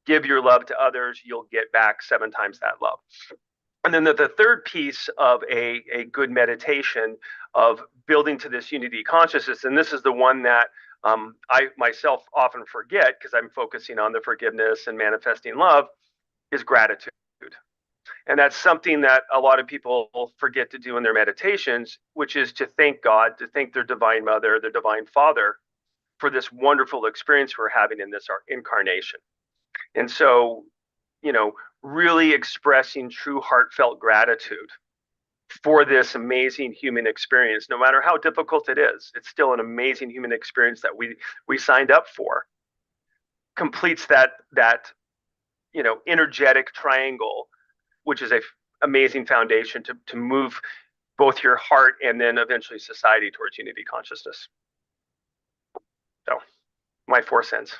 give your love to others, you'll get back 7 times that love. And then the third piece of a good meditation of building to this unity consciousness, and this is the one that I myself often forget because I'm focusing on the forgiveness and manifesting love, is gratitude. And that's something that a lot of people forget to do in their meditations, which is to thank God, to thank their Divine Mother, their Divine Father for this wonderful experience we're having in this incarnation. And so, really expressing true heartfelt gratitude for this amazing human experience, no matter how difficult it is, it's still an amazing human experience that we signed up for, completes that energetic triangle, which is an amazing foundation to move both your heart and then eventually society towards unity consciousness. So, my 4 cents.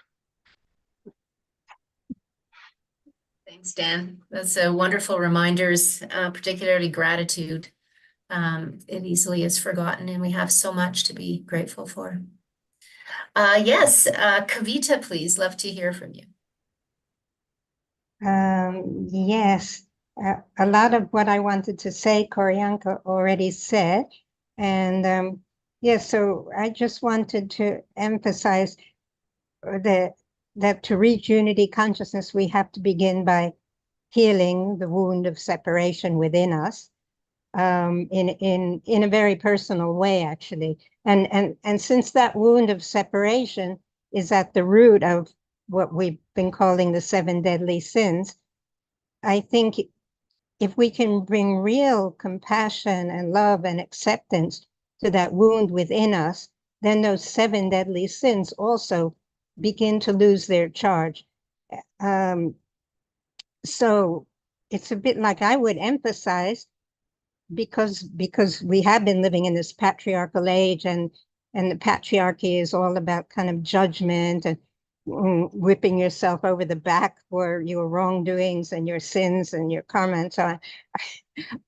Thanks, Dan. That's wonderful reminders, particularly gratitude. It easily is forgotten, and we have so much to be grateful for. Yes, Kavita, please. Love to hear from you. Yes, a lot of what I wanted to say, Q'orianka already said. And yes, so I just wanted to emphasize that to reach unity consciousness, we have to begin by healing the wound of separation within us, in a very personal way, actually. And since that wound of separation is at the root of what we've been calling the 7 deadly sins, I think if we can bring real compassion and love and acceptance to that wound within us, then those 7 deadly sins also begin to lose their charge. So it's a bit like I would emphasize, because we have been living in this patriarchal age, and the patriarchy is all about kind of judgment, whipping yourself over the back for your wrongdoings and your sins and your karma and so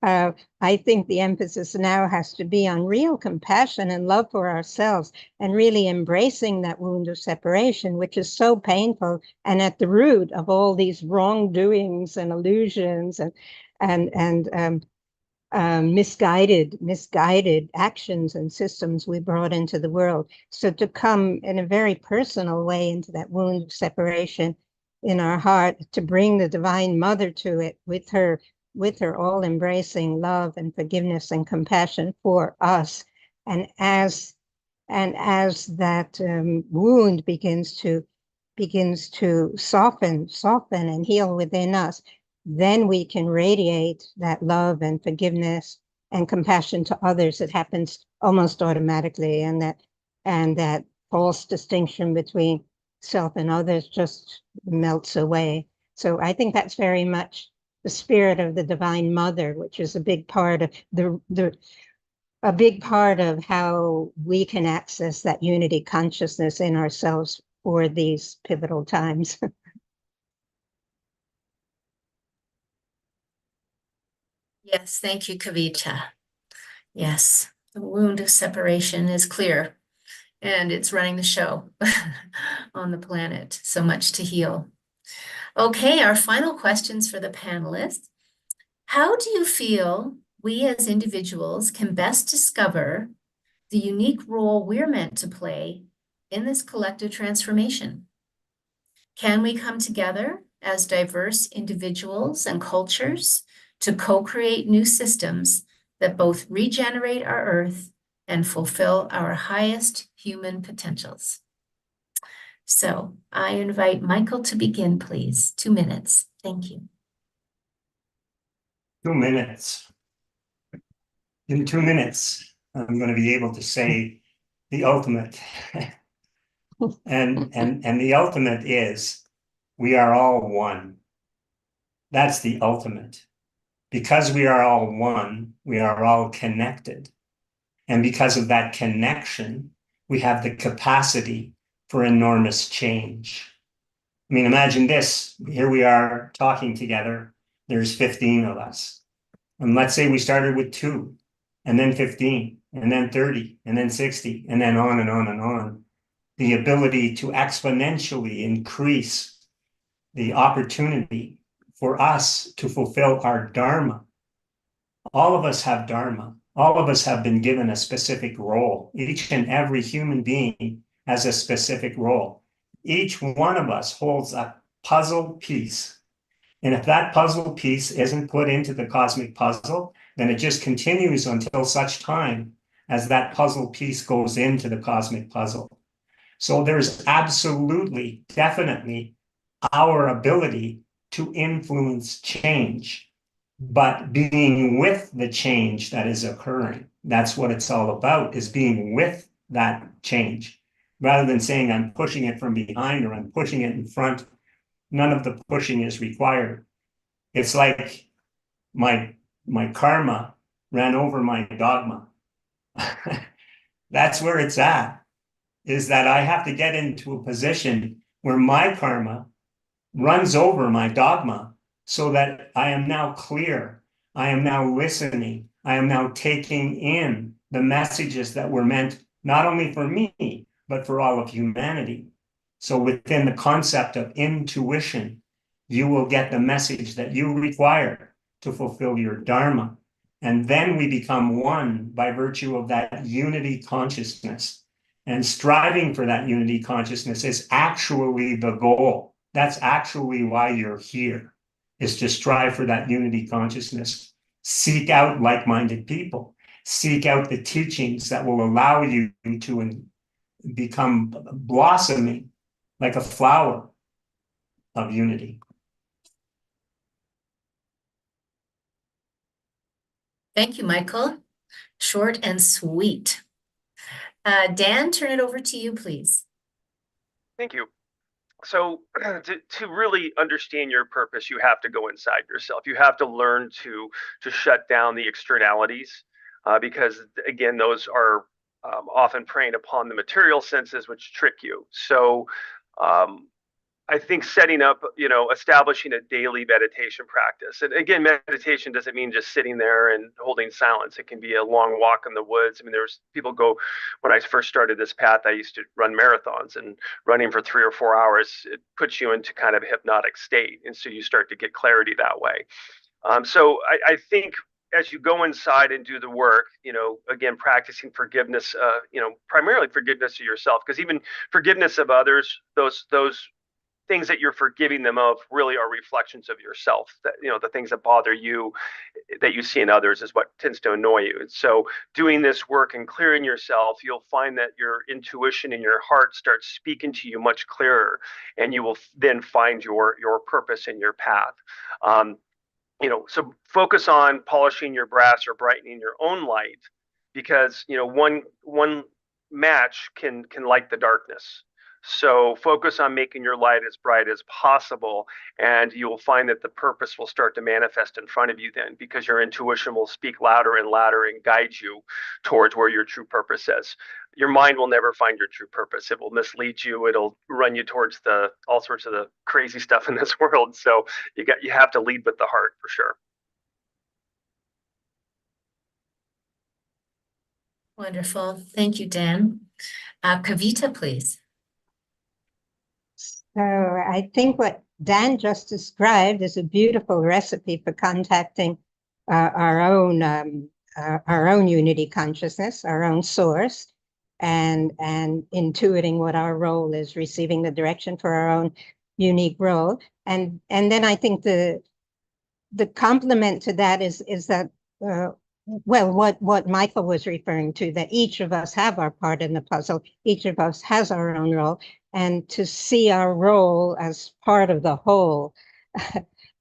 on. I think the emphasis now has to be on real compassion and love for ourselves and really embracing that wound of separation, which is so painful and at the root of all these wrongdoings and illusions and misguided actions and systems we brought into the world. So to come in a very personal way into that wound of separation in our heart, to bring the Divine Mother to it with her all-embracing love and forgiveness and compassion for us, and as that wound begins to soften and heal within us, then we can radiate that love and forgiveness and compassion to others. It happens almost automatically, and that false distinction between self and others just melts away. So I think that's very much the spirit of the Divine Mother, which is a big part of a big part of how we can access that unity consciousness in ourselves for these pivotal times. Yes, thank you, Kavita. Yes, the wound of separation is clear, and it's running the show on the planet. So much to heal. Okay, our final questions for the panelists. How do you feel we as individuals can best discover the unique role we're meant to play in this collective transformation? Can we come together as diverse individuals and cultures to co-create new systems that both regenerate our Earth and fulfill our highest human potentials? So I invite Michael to begin, please. 2 minutes. Thank you. 2 minutes. In 2 minutes, I'm going to be able to say the ultimate. and the ultimate is we are all one. That's the ultimate. Because we are all one, we are all connected. And because of that connection, we have the capacity for enormous change. I mean, imagine this. Here we are talking together. There's 15 of us. And let's say we started with 2, and then 15, and then 30, and then 60, and then on and on and on. The ability to exponentially increase the opportunity for us to fulfill our Dharma. All of us have Dharma. All of us have been given a specific role. Each and every human being has a specific role. Each one of us holds a puzzle piece. And if that puzzle piece isn't put into the cosmic puzzle, then it just continues until such time as that puzzle piece goes into the cosmic puzzle. So there's absolutely, definitely our ability to influence change, but being with the change that is occurring. That's what it's all about, is being with that change. Rather than saying I'm pushing it from behind or I'm pushing it in front, none of the pushing is required. It's like my karma ran over my dogma. That's where it's at, is that I have to get into a position where my karma runs over my dogma so that I am now clear. I am now listening. I am now taking in the messages that were meant not only for me, but for all of humanity. So within the concept of intuition, you will get the message that you require to fulfill your Dharma. And then we become one by virtue of that unity consciousness. And striving for that unity consciousness is actually the goal. That's actually why you're here, is to strive for that unity consciousness. Seek out like-minded people. Seek out the teachings that will allow you to become blossoming like a flower of unity. Thank you, Michael. Short and sweet. Dan, turn it over to you, please. Thank you. So to really understand your purpose, you have to go inside yourself. You have to learn to shut down the externalities, because again, those are often preying upon the material senses, which trick you. So I think setting up, establishing a daily meditation practice. And again, meditation doesn't mean just sitting there and holding silence. It can be a long walk in the woods. I mean, there's people go, when I first started this path, I used to run marathons, and running for 3 or 4 hours, it puts you into kind of a hypnotic state. And so you start to get clarity that way. So I think as you go inside and do the work, again, practicing forgiveness, primarily forgiveness of yourself, because even forgiveness of others, those things that you're forgiving them of really are reflections of yourself. That, the things that bother you that you see in others is what tends to annoy you. And so doing this work and clearing yourself, you'll find that your intuition and your heart starts speaking to you much clearer, and you will then find your purpose and your path. So focus on polishing your brass or brightening your own light, because one match can light the darkness. So focus on making your light as bright as possible, and you will find that the purpose will start to manifest in front of you then, because your intuition will speak louder and louder and guide you towards where your true purpose is. Your mind will never find your true purpose. It will mislead you. It'll run you towards all sorts of the crazy stuff in this world. So you have to lead with the heart for sure. Wonderful. Thank you, Dan. Kavita, please. So I think what Dan just described is a beautiful recipe for contacting our own unity consciousness, our own source, and intuiting what our role is, receiving the direction for our own unique role. And then I think the complement to that is that what Michael was referring to, that each of us have our part in the puzzle, each of us has our own role, and to see our role as part of the whole,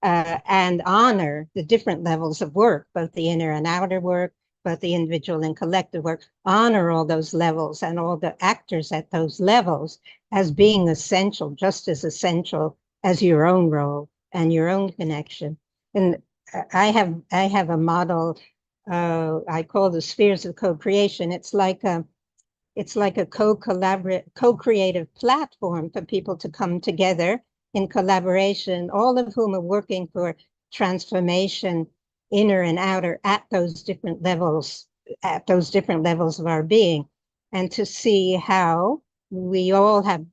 and honor the different levels of work, both the inner and outer work, both the individual and collective work, honor all those levels and all the actors at those levels as being essential, just as essential as your own role and your own connection. And I have a model I call the spheres of co-creation. It's like a co-creative platform for people to come together in collaboration, all of whom are working for transformation, inner and outer, at those different levels of our being, and to see how we all have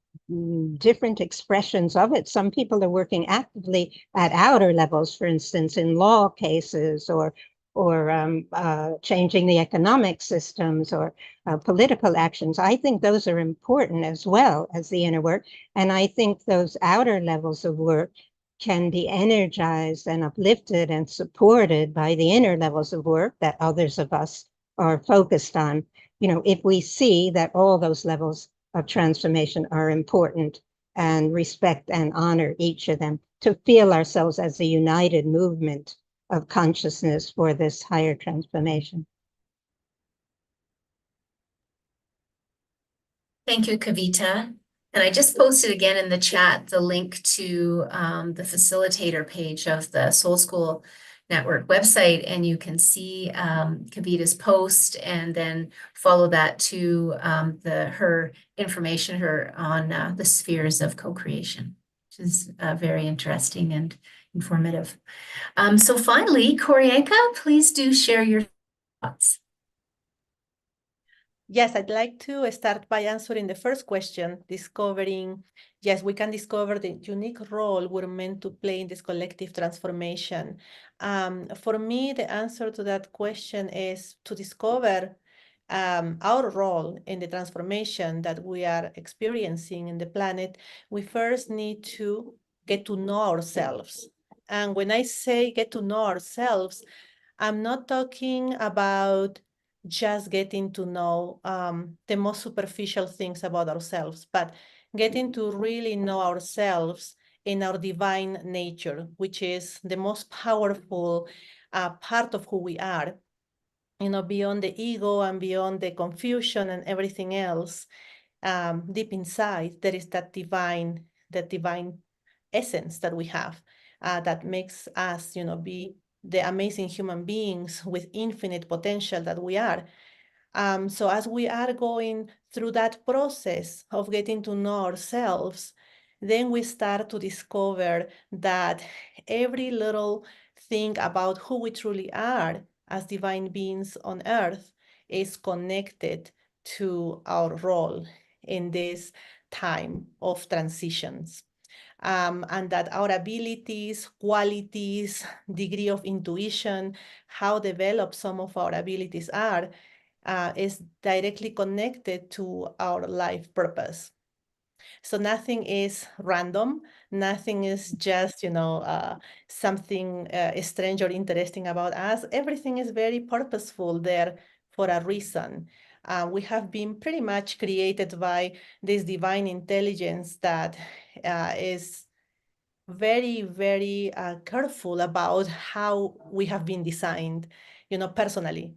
different expressions of it. Some people are working actively at outer levels, for instance, in law cases, or changing the economic systems, or political actions. I think those are important as well as the inner work. And I think those outer levels of work can be energized and uplifted and supported by the inner levels of work that others of us are focused on. If we see that all those levels of transformation are important, and respect and honor each of them, to feel ourselves as a united movement of consciousness for this higher transformation. Thank you, Kavita. And I just posted again in the chat the link to the facilitator page of the Soul School Network website, and you can see Kavita's post, and then follow that to her information on the spheres of co-creation, which is very interesting and informative. So finally, Corianka, please do share your thoughts. Yes, I'd like to start by answering the first question, yes, we can discover the unique role we're meant to play in this collective transformation. For me, the answer to that question is to discover our role in the transformation that we are experiencing in the planet. We first need to get to know ourselves. And when I say get to know ourselves, I'm not talking about just getting to know the most superficial things about ourselves, but getting to really know ourselves in our divine nature, which is the most powerful part of who we are. Beyond the ego and beyond the confusion and everything else, deep inside, there is that divine essence that we have that makes us, be the amazing human beings with infinite potential that we are. So as we are going through that process of getting to know ourselves, then we start to discover that every little thing about who we truly are as divine beings on earth is connected to our role in this time of transitions. And that our abilities, qualities, degree of intuition, how developed some of our abilities are, is directly connected to our life purpose. So nothing is random. Nothing is just, something strange or interesting about us. Everything is very purposeful there for a reason. We have been pretty much created by this divine intelligence that is very, very careful about how we have been designed, personally,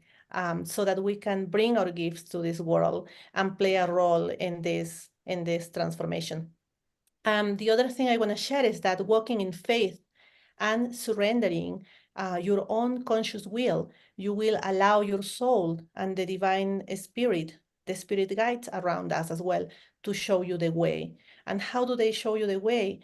so that we can bring our gifts to this world and play a role in this transformation. The other thing I want to share is that walking in faith and surrendering your own conscious will, you will allow your soul and the divine spirit, the spirit guides around us as well, to show you the way. And how do they show you the way?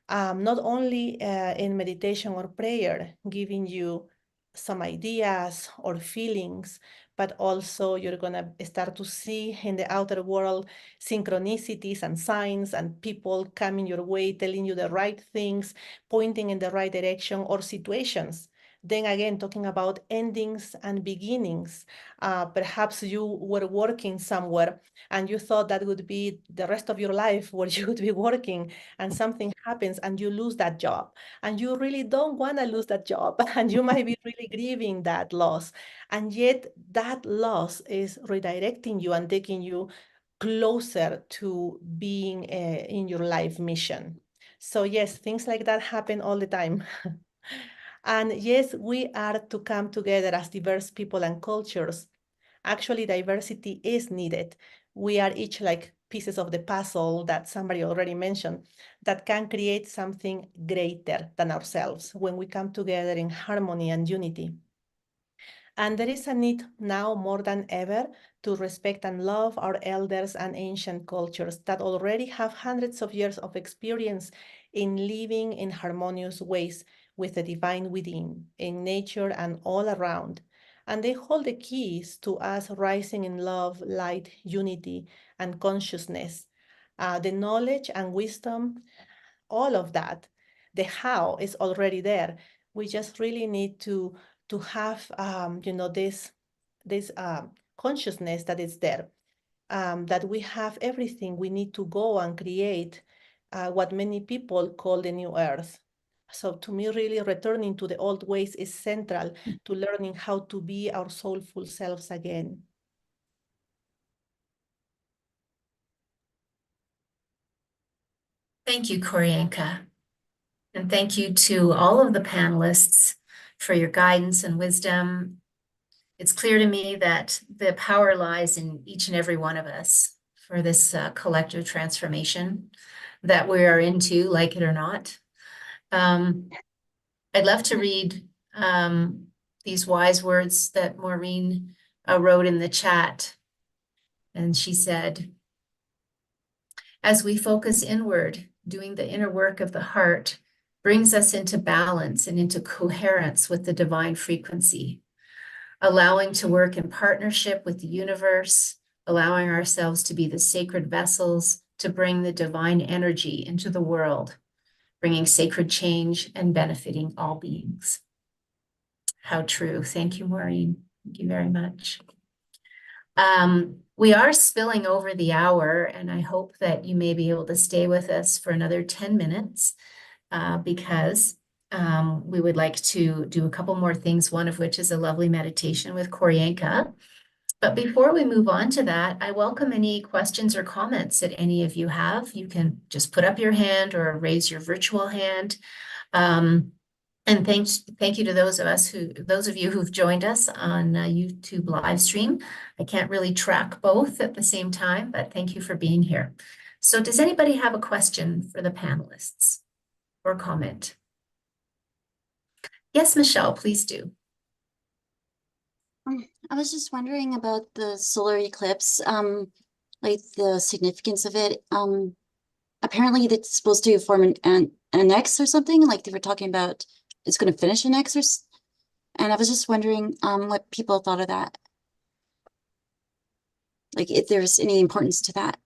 Not only in meditation or prayer, giving you some ideas or feelings, but also you're going to start to see in the outer world synchronicities and signs and people coming your way, telling you the right things, pointing in the right direction, or situations. Then again, talking about endings and beginnings. Perhaps you were working somewhere and you thought that would be the rest of your life where you would be working, and something happens and you lose that job. And you really don't want to lose that job. And you might be really grieving that loss. And yet that loss is redirecting you and taking you closer to being in your life mission. So yes, things like that happen all the time. And yes, we are to come together as diverse people and cultures. Actually, diversity is needed. We are each like pieces of the puzzle that somebody already mentioned that can create something greater than ourselves when we come together in harmony and unity. And there is a need now more than ever to respect and love our elders and ancient cultures that already have hundreds of years of experience in living in harmonious ways with the divine within, in nature and all around. And they hold the keys to us rising in love, light, unity, and consciousness. The knowledge and wisdom, all of that, the how is already there. We just really need to have this consciousness that is there, that we have everything we need to go and create what many people call the new earth. So to me, really returning to the old ways is central to learning how to be our soulful selves again. Thank you, Koryanka. And thank you to all of the panelists for your guidance and wisdom. It's clear to me that the power lies in each and every one of us for this collective transformation that we are into, like it or not. I'd love to read these wise words that Maureen wrote in the chat. And she said, as we focus inward, doing the inner work of the heart brings us into balance and into coherence with the divine frequency, allowing to work in partnership with the universe, allowing ourselves to be the sacred vessels to bring the divine energy into the world, bringing sacred change and benefiting all beings. How true. Thank you, Maureen. Thank you very much. We are spilling over the hour, and I hope that you may be able to stay with us for another 10 minutes because we would like to do a couple more things, one of which is a lovely meditation with Koryanka. But before we move on to that, I welcome any questions or comments that any of you have. You can just put up your hand or raise your virtual hand. And thank you to those of you who've joined us on YouTube live stream. I can't really track both at the same time, but thank you for being here. So does anybody have a question for the panelists or comment? Yes, Michelle, please do. I was just wondering about the solar eclipse, like the significance of it. apparently it's supposed to form an X or something, like they were talking about it's going to finish an X and I was just wondering what people thought of that. Like if there's any importance to that.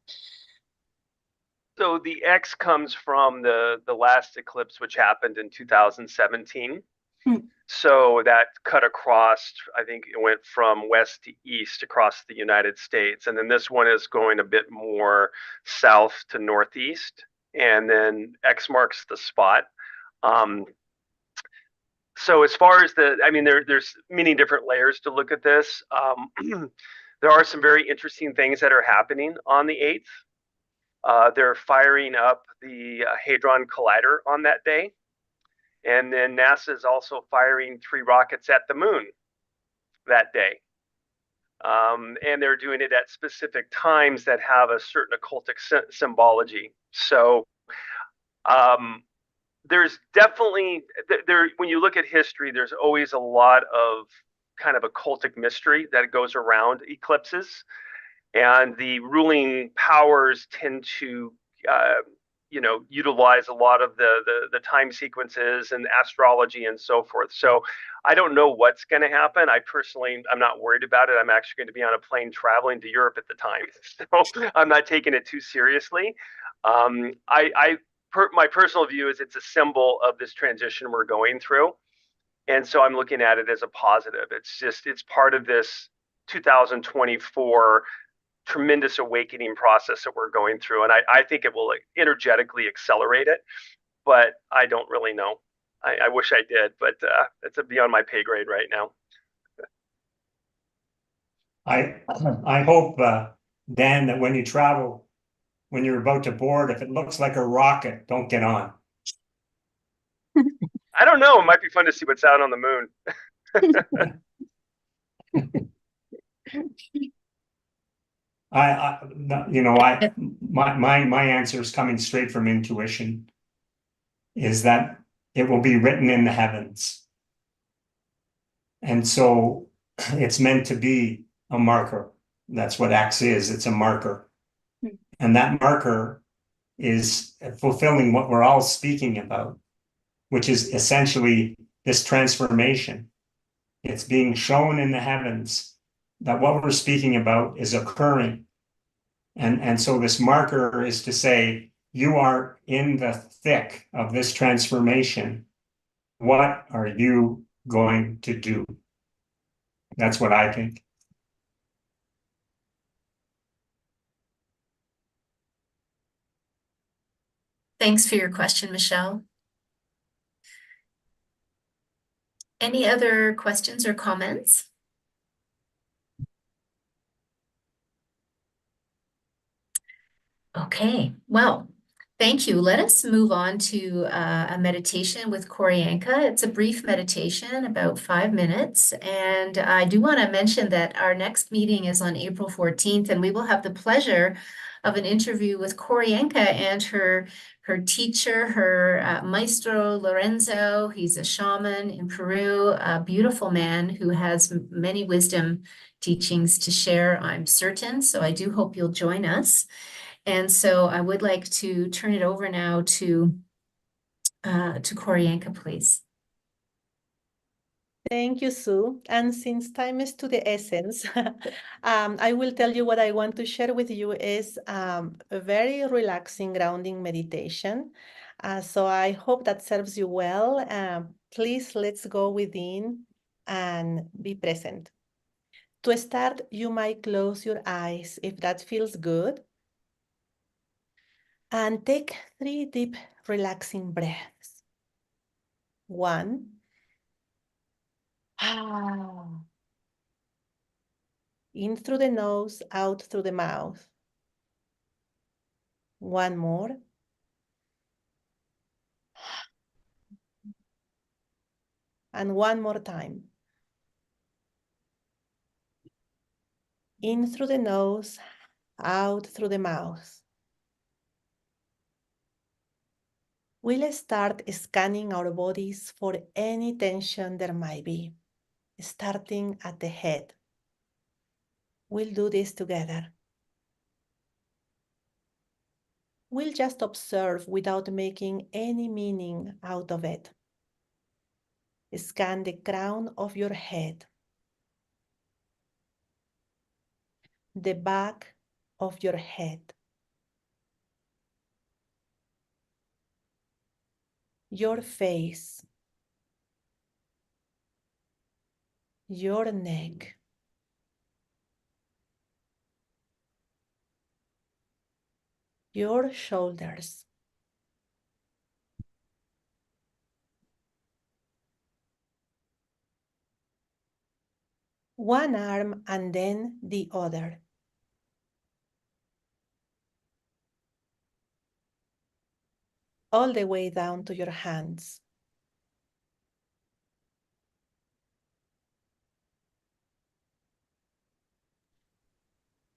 So the X comes from the last eclipse, which happened in 2017. So that cut across, I think it went from west to east across the United States. And then this one is going a bit more south to northeast. And then X marks the spot. So as far as there's many different layers to look at this. There are some very interesting things that are happening on the 8th. They're firing up the Hadron Collider on that day. And then NASA is also firing 3 rockets at the moon that day. And they're doing it at specific times that have a certain occultic symbology. So there's definitely, when you look at history, there's always a lot of kind of occultic mystery that goes around eclipses. And the ruling powers tend to utilize a lot of the time sequences and astrology and so forth. So I don't know what's going to happen. I'm not worried about it. I'm actually going to be on a plane traveling to Europe at the time, so I'm not taking it too seriously. My personal view is it's a symbol of this transition we're going through, and so I'm looking at it as a positive. It's part of this 2024 tremendous awakening process that we're going through. And I think it will energetically accelerate it, but I don't really know. I wish I did, but it's beyond my pay grade right now. I hope, Dan, that when you travel, when you're about to board, if it looks like a rocket, don't get on. I don't know. It might be fun to see what's out on the moon. My answer is coming straight from intuition, is that it will be written in the heavens. And so it's meant to be a marker. That's what X is. It's a marker. And that marker is fulfilling what we're all speaking about, which is essentially this transformation. It's being shown in the heavens that what we're speaking about is occurring. And so this marker is to say, you are in the thick of this transformation. What are you going to do? That's what I think. Thanks for your question, Michelle. Any other questions or comments? Okay, well, thank you. Let us move on to a meditation with Koryanka. It's a brief meditation, about 5 minutes. And I do want to mention that our next meeting is on April 14th, and we will have the pleasure of an interview with Koryanka and her teacher, her maestro Lorenzo. He's a shaman in Peru, a beautiful man who has many wisdom teachings to share, I'm certain. So I do hope you'll join us. And so I would like to turn it over now to Koryanka, please. Thank you, Sue. And since time is to the essence, I will tell you what I want to share with you is a very relaxing, grounding meditation. So I hope that serves you well. Please, let's go within and be present. To start, you might close your eyes if that feels good. And take 3 deep, relaxing breaths. 1. In through the nose, out through the mouth. 1 more. And 1 more time. In through the nose, out through the mouth. We'll start scanning our bodies for any tension there might be, starting at the head. We'll do this together. We'll just observe without making any meaning out of it. Scan the crown of your head, the back of your head, your face, your neck, your shoulders, one arm and then the other. All the way down to your hands.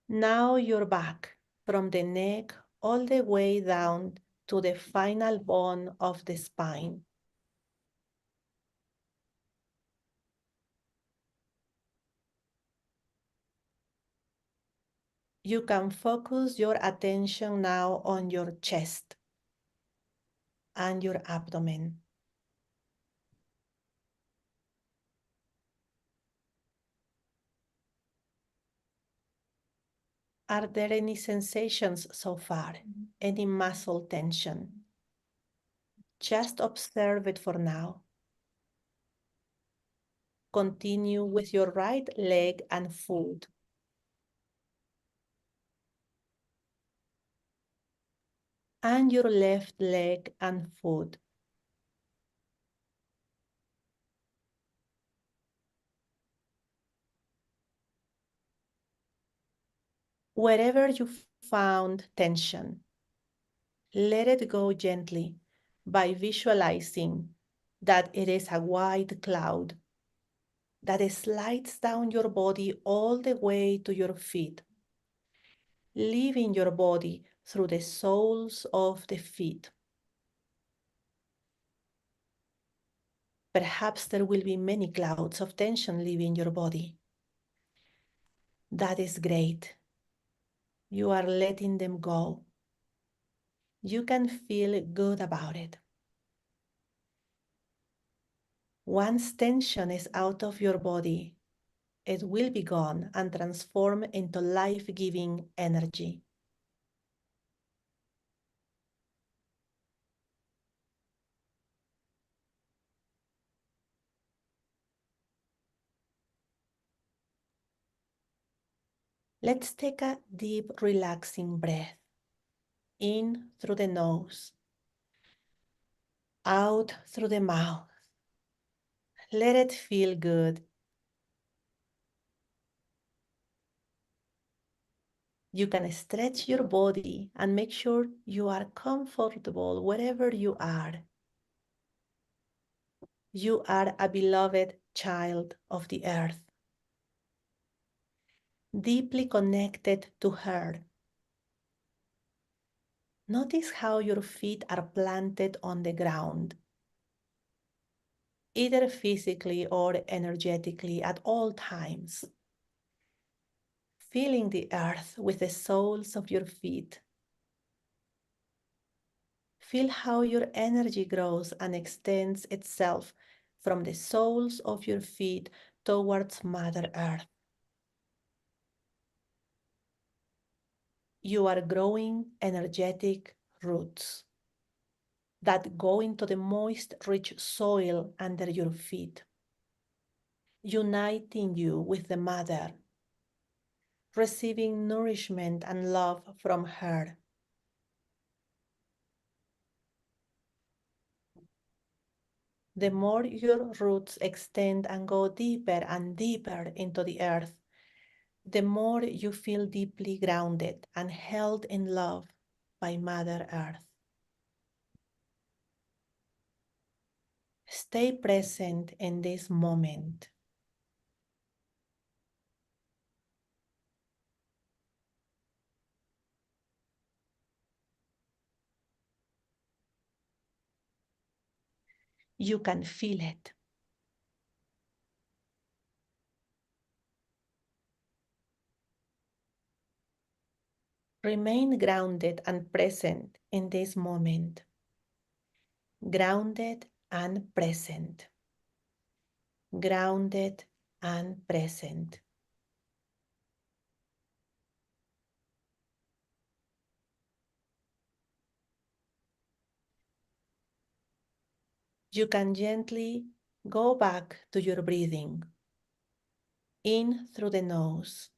Now your back, from the neck all the way down to the final bone of the spine. You can focus your attention now on your chest and your abdomen. Are there any sensations so far? Any muscle tension? Just observe it for now. Continue with your right leg and foot. And your left leg and foot. Wherever you found tension, let it go gently by visualizing that it is a white cloud that slides down your body all the way to your feet, leaving your body through the soles of the feet. Perhaps there will be many clouds of tension leaving your body. That is great. You are letting them go. You can feel good about it. Once tension is out of your body, it will be gone and transform into life-giving energy. Let's take a deep, relaxing breath. In through the nose, out through the mouth. Let it feel good. You can stretch your body and make sure you are comfortable wherever you are. You are a beloved child of the earth, deeply connected to her. Notice how your feet are planted on the ground, either physically or energetically at all times. Feeling the earth with the soles of your feet. Feel how your energy grows and extends itself from the soles of your feet towards Mother Earth. You are growing energetic roots that go into the moist, rich soil under your feet, uniting you with the Mother, receiving nourishment and love from her. The more your roots extend and go deeper and deeper into the earth, the more you feel deeply grounded and held in love by Mother Earth. Stay present in this moment. You can feel it. Remain grounded and present in this moment. Grounded and present. Grounded and present. You can gently go back to your breathing. In through the nose.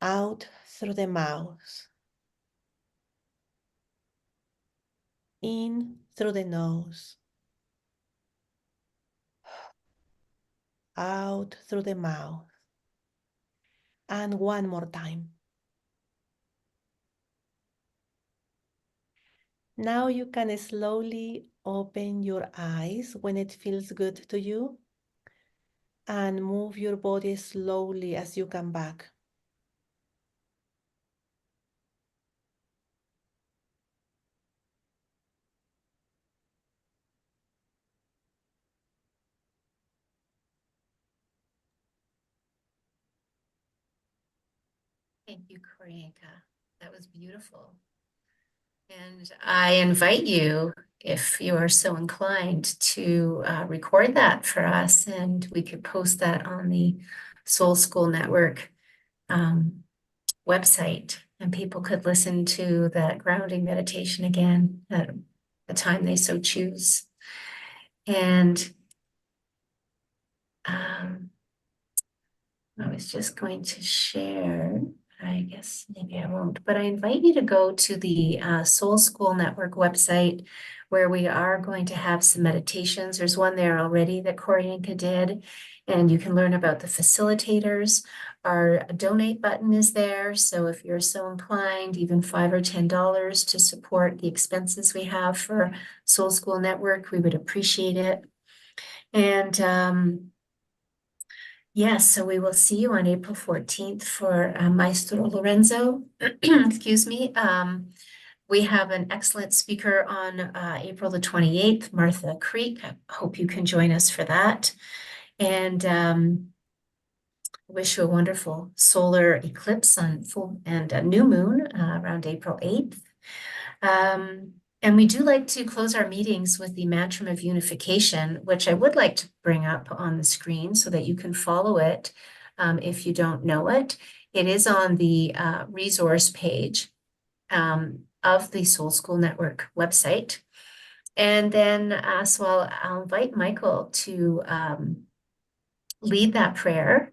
Out through the mouth. In through the nose. Out through the mouth. And one more time. Now you can slowly open your eyes when it feels good to you and move your body slowly as you come back. Thank you, Korinka. That was beautiful. And I invite you, if you are so inclined, to record that for us, and we could post that on the Soul School Network website, and people could listen to that grounding meditation again at the time they so choose. And I was just going to share, I guess maybe I won't, but I invite you to go to the Soul School Network website, where we are going to have some meditations. There's one there already that Korinka did, and you can learn about the facilitators. Our donate button is there, so if you're so inclined, even $5 or $10 to support the expenses we have for Soul School Network, we would appreciate it. And yes, so we will see you on April 14th for Maestro Lorenzo. Excuse me. We have an excellent speaker on April the 28th, Martha Creek. I hope you can join us for that. And wish you a wonderful solar eclipse on full and a new moon around April 8th. And we do like to close our meetings with the mantra of unification, which I would like to bring up on the screen so that you can follow it if you don't know it. It is on the resource page of the Soul School Network website. And then so I'll invite Michael to lead that prayer.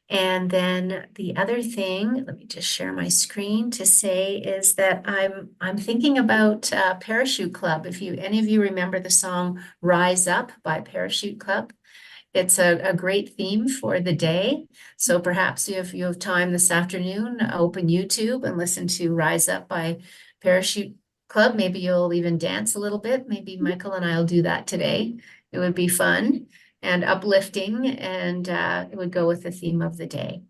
And then the other thing, let me just share my screen to say, is that I'm thinking about Parachute Club. If any of you remember the song Rise Up by Parachute Club, it's a great theme for the day. So perhaps if you have time this afternoon, open YouTube and listen to Rise Up by Parachute Club. Maybe you'll even dance a little bit. Maybe Michael and I'll do that today. It would be fun and uplifting, and it would go with the theme of the day.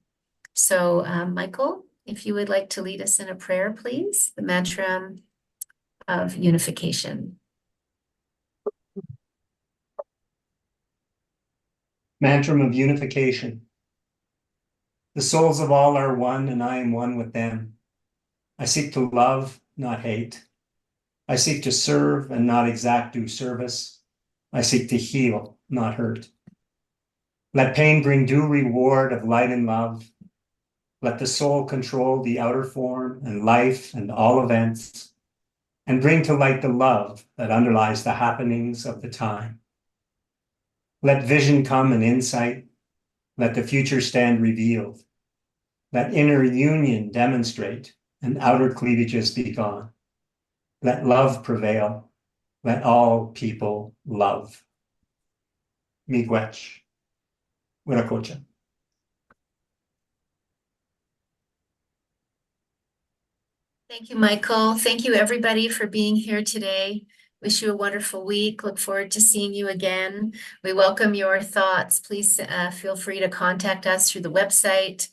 So Michael, if you would like to lead us in a prayer, please, the mantra of unification. Mantra of unification. The souls of all are one, and I am one with them. I seek to love, not hate. I seek to serve and not exact due service. I seek to heal, not hurt. Let pain bring due reward of light and love. Let the soul control the outer form and life and all events, and bring to light the love that underlies the happenings of the time. Let vision come and insight. Let the future stand revealed. Let inner union demonstrate and outer cleavages be gone. Let love prevail. Let all people love. Miigwech. Wiracocha. Thank you, Michael. Thank you, everybody, for being here today. Wish you a wonderful week. Look forward to seeing you again. We welcome your thoughts. Please feel free to contact us through the website.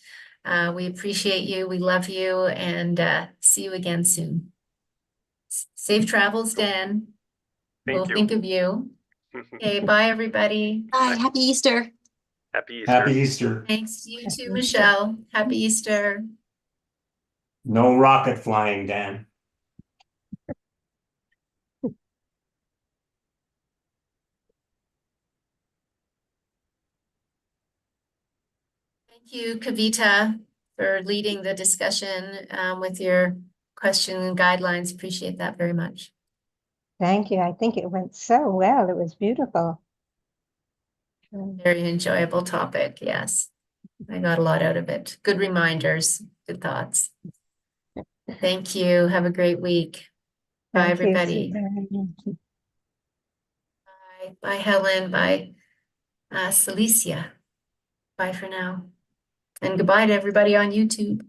We appreciate you. We love you, and see you again soon. Safe travels, Dan. We'll think of you. Okay, bye, everybody. Bye. Happy Easter. Happy Easter. Happy Easter. Thanks to you Happy too, Easter. Michelle. Happy Easter. No rocket flying, Dan. Thank you, Kavita, for leading the discussion with your question and guidelines. Appreciate that very much. Thank you. I think it went so well. It was beautiful. Very enjoyable topic. Yes, I got a lot out of it. Good reminders, good thoughts. Thank you. Have a great week. Bye, Thank you, everybody. Suzanne. Bye, bye, Helen. Bye, Celicia. Bye for now. And goodbye to everybody on YouTube.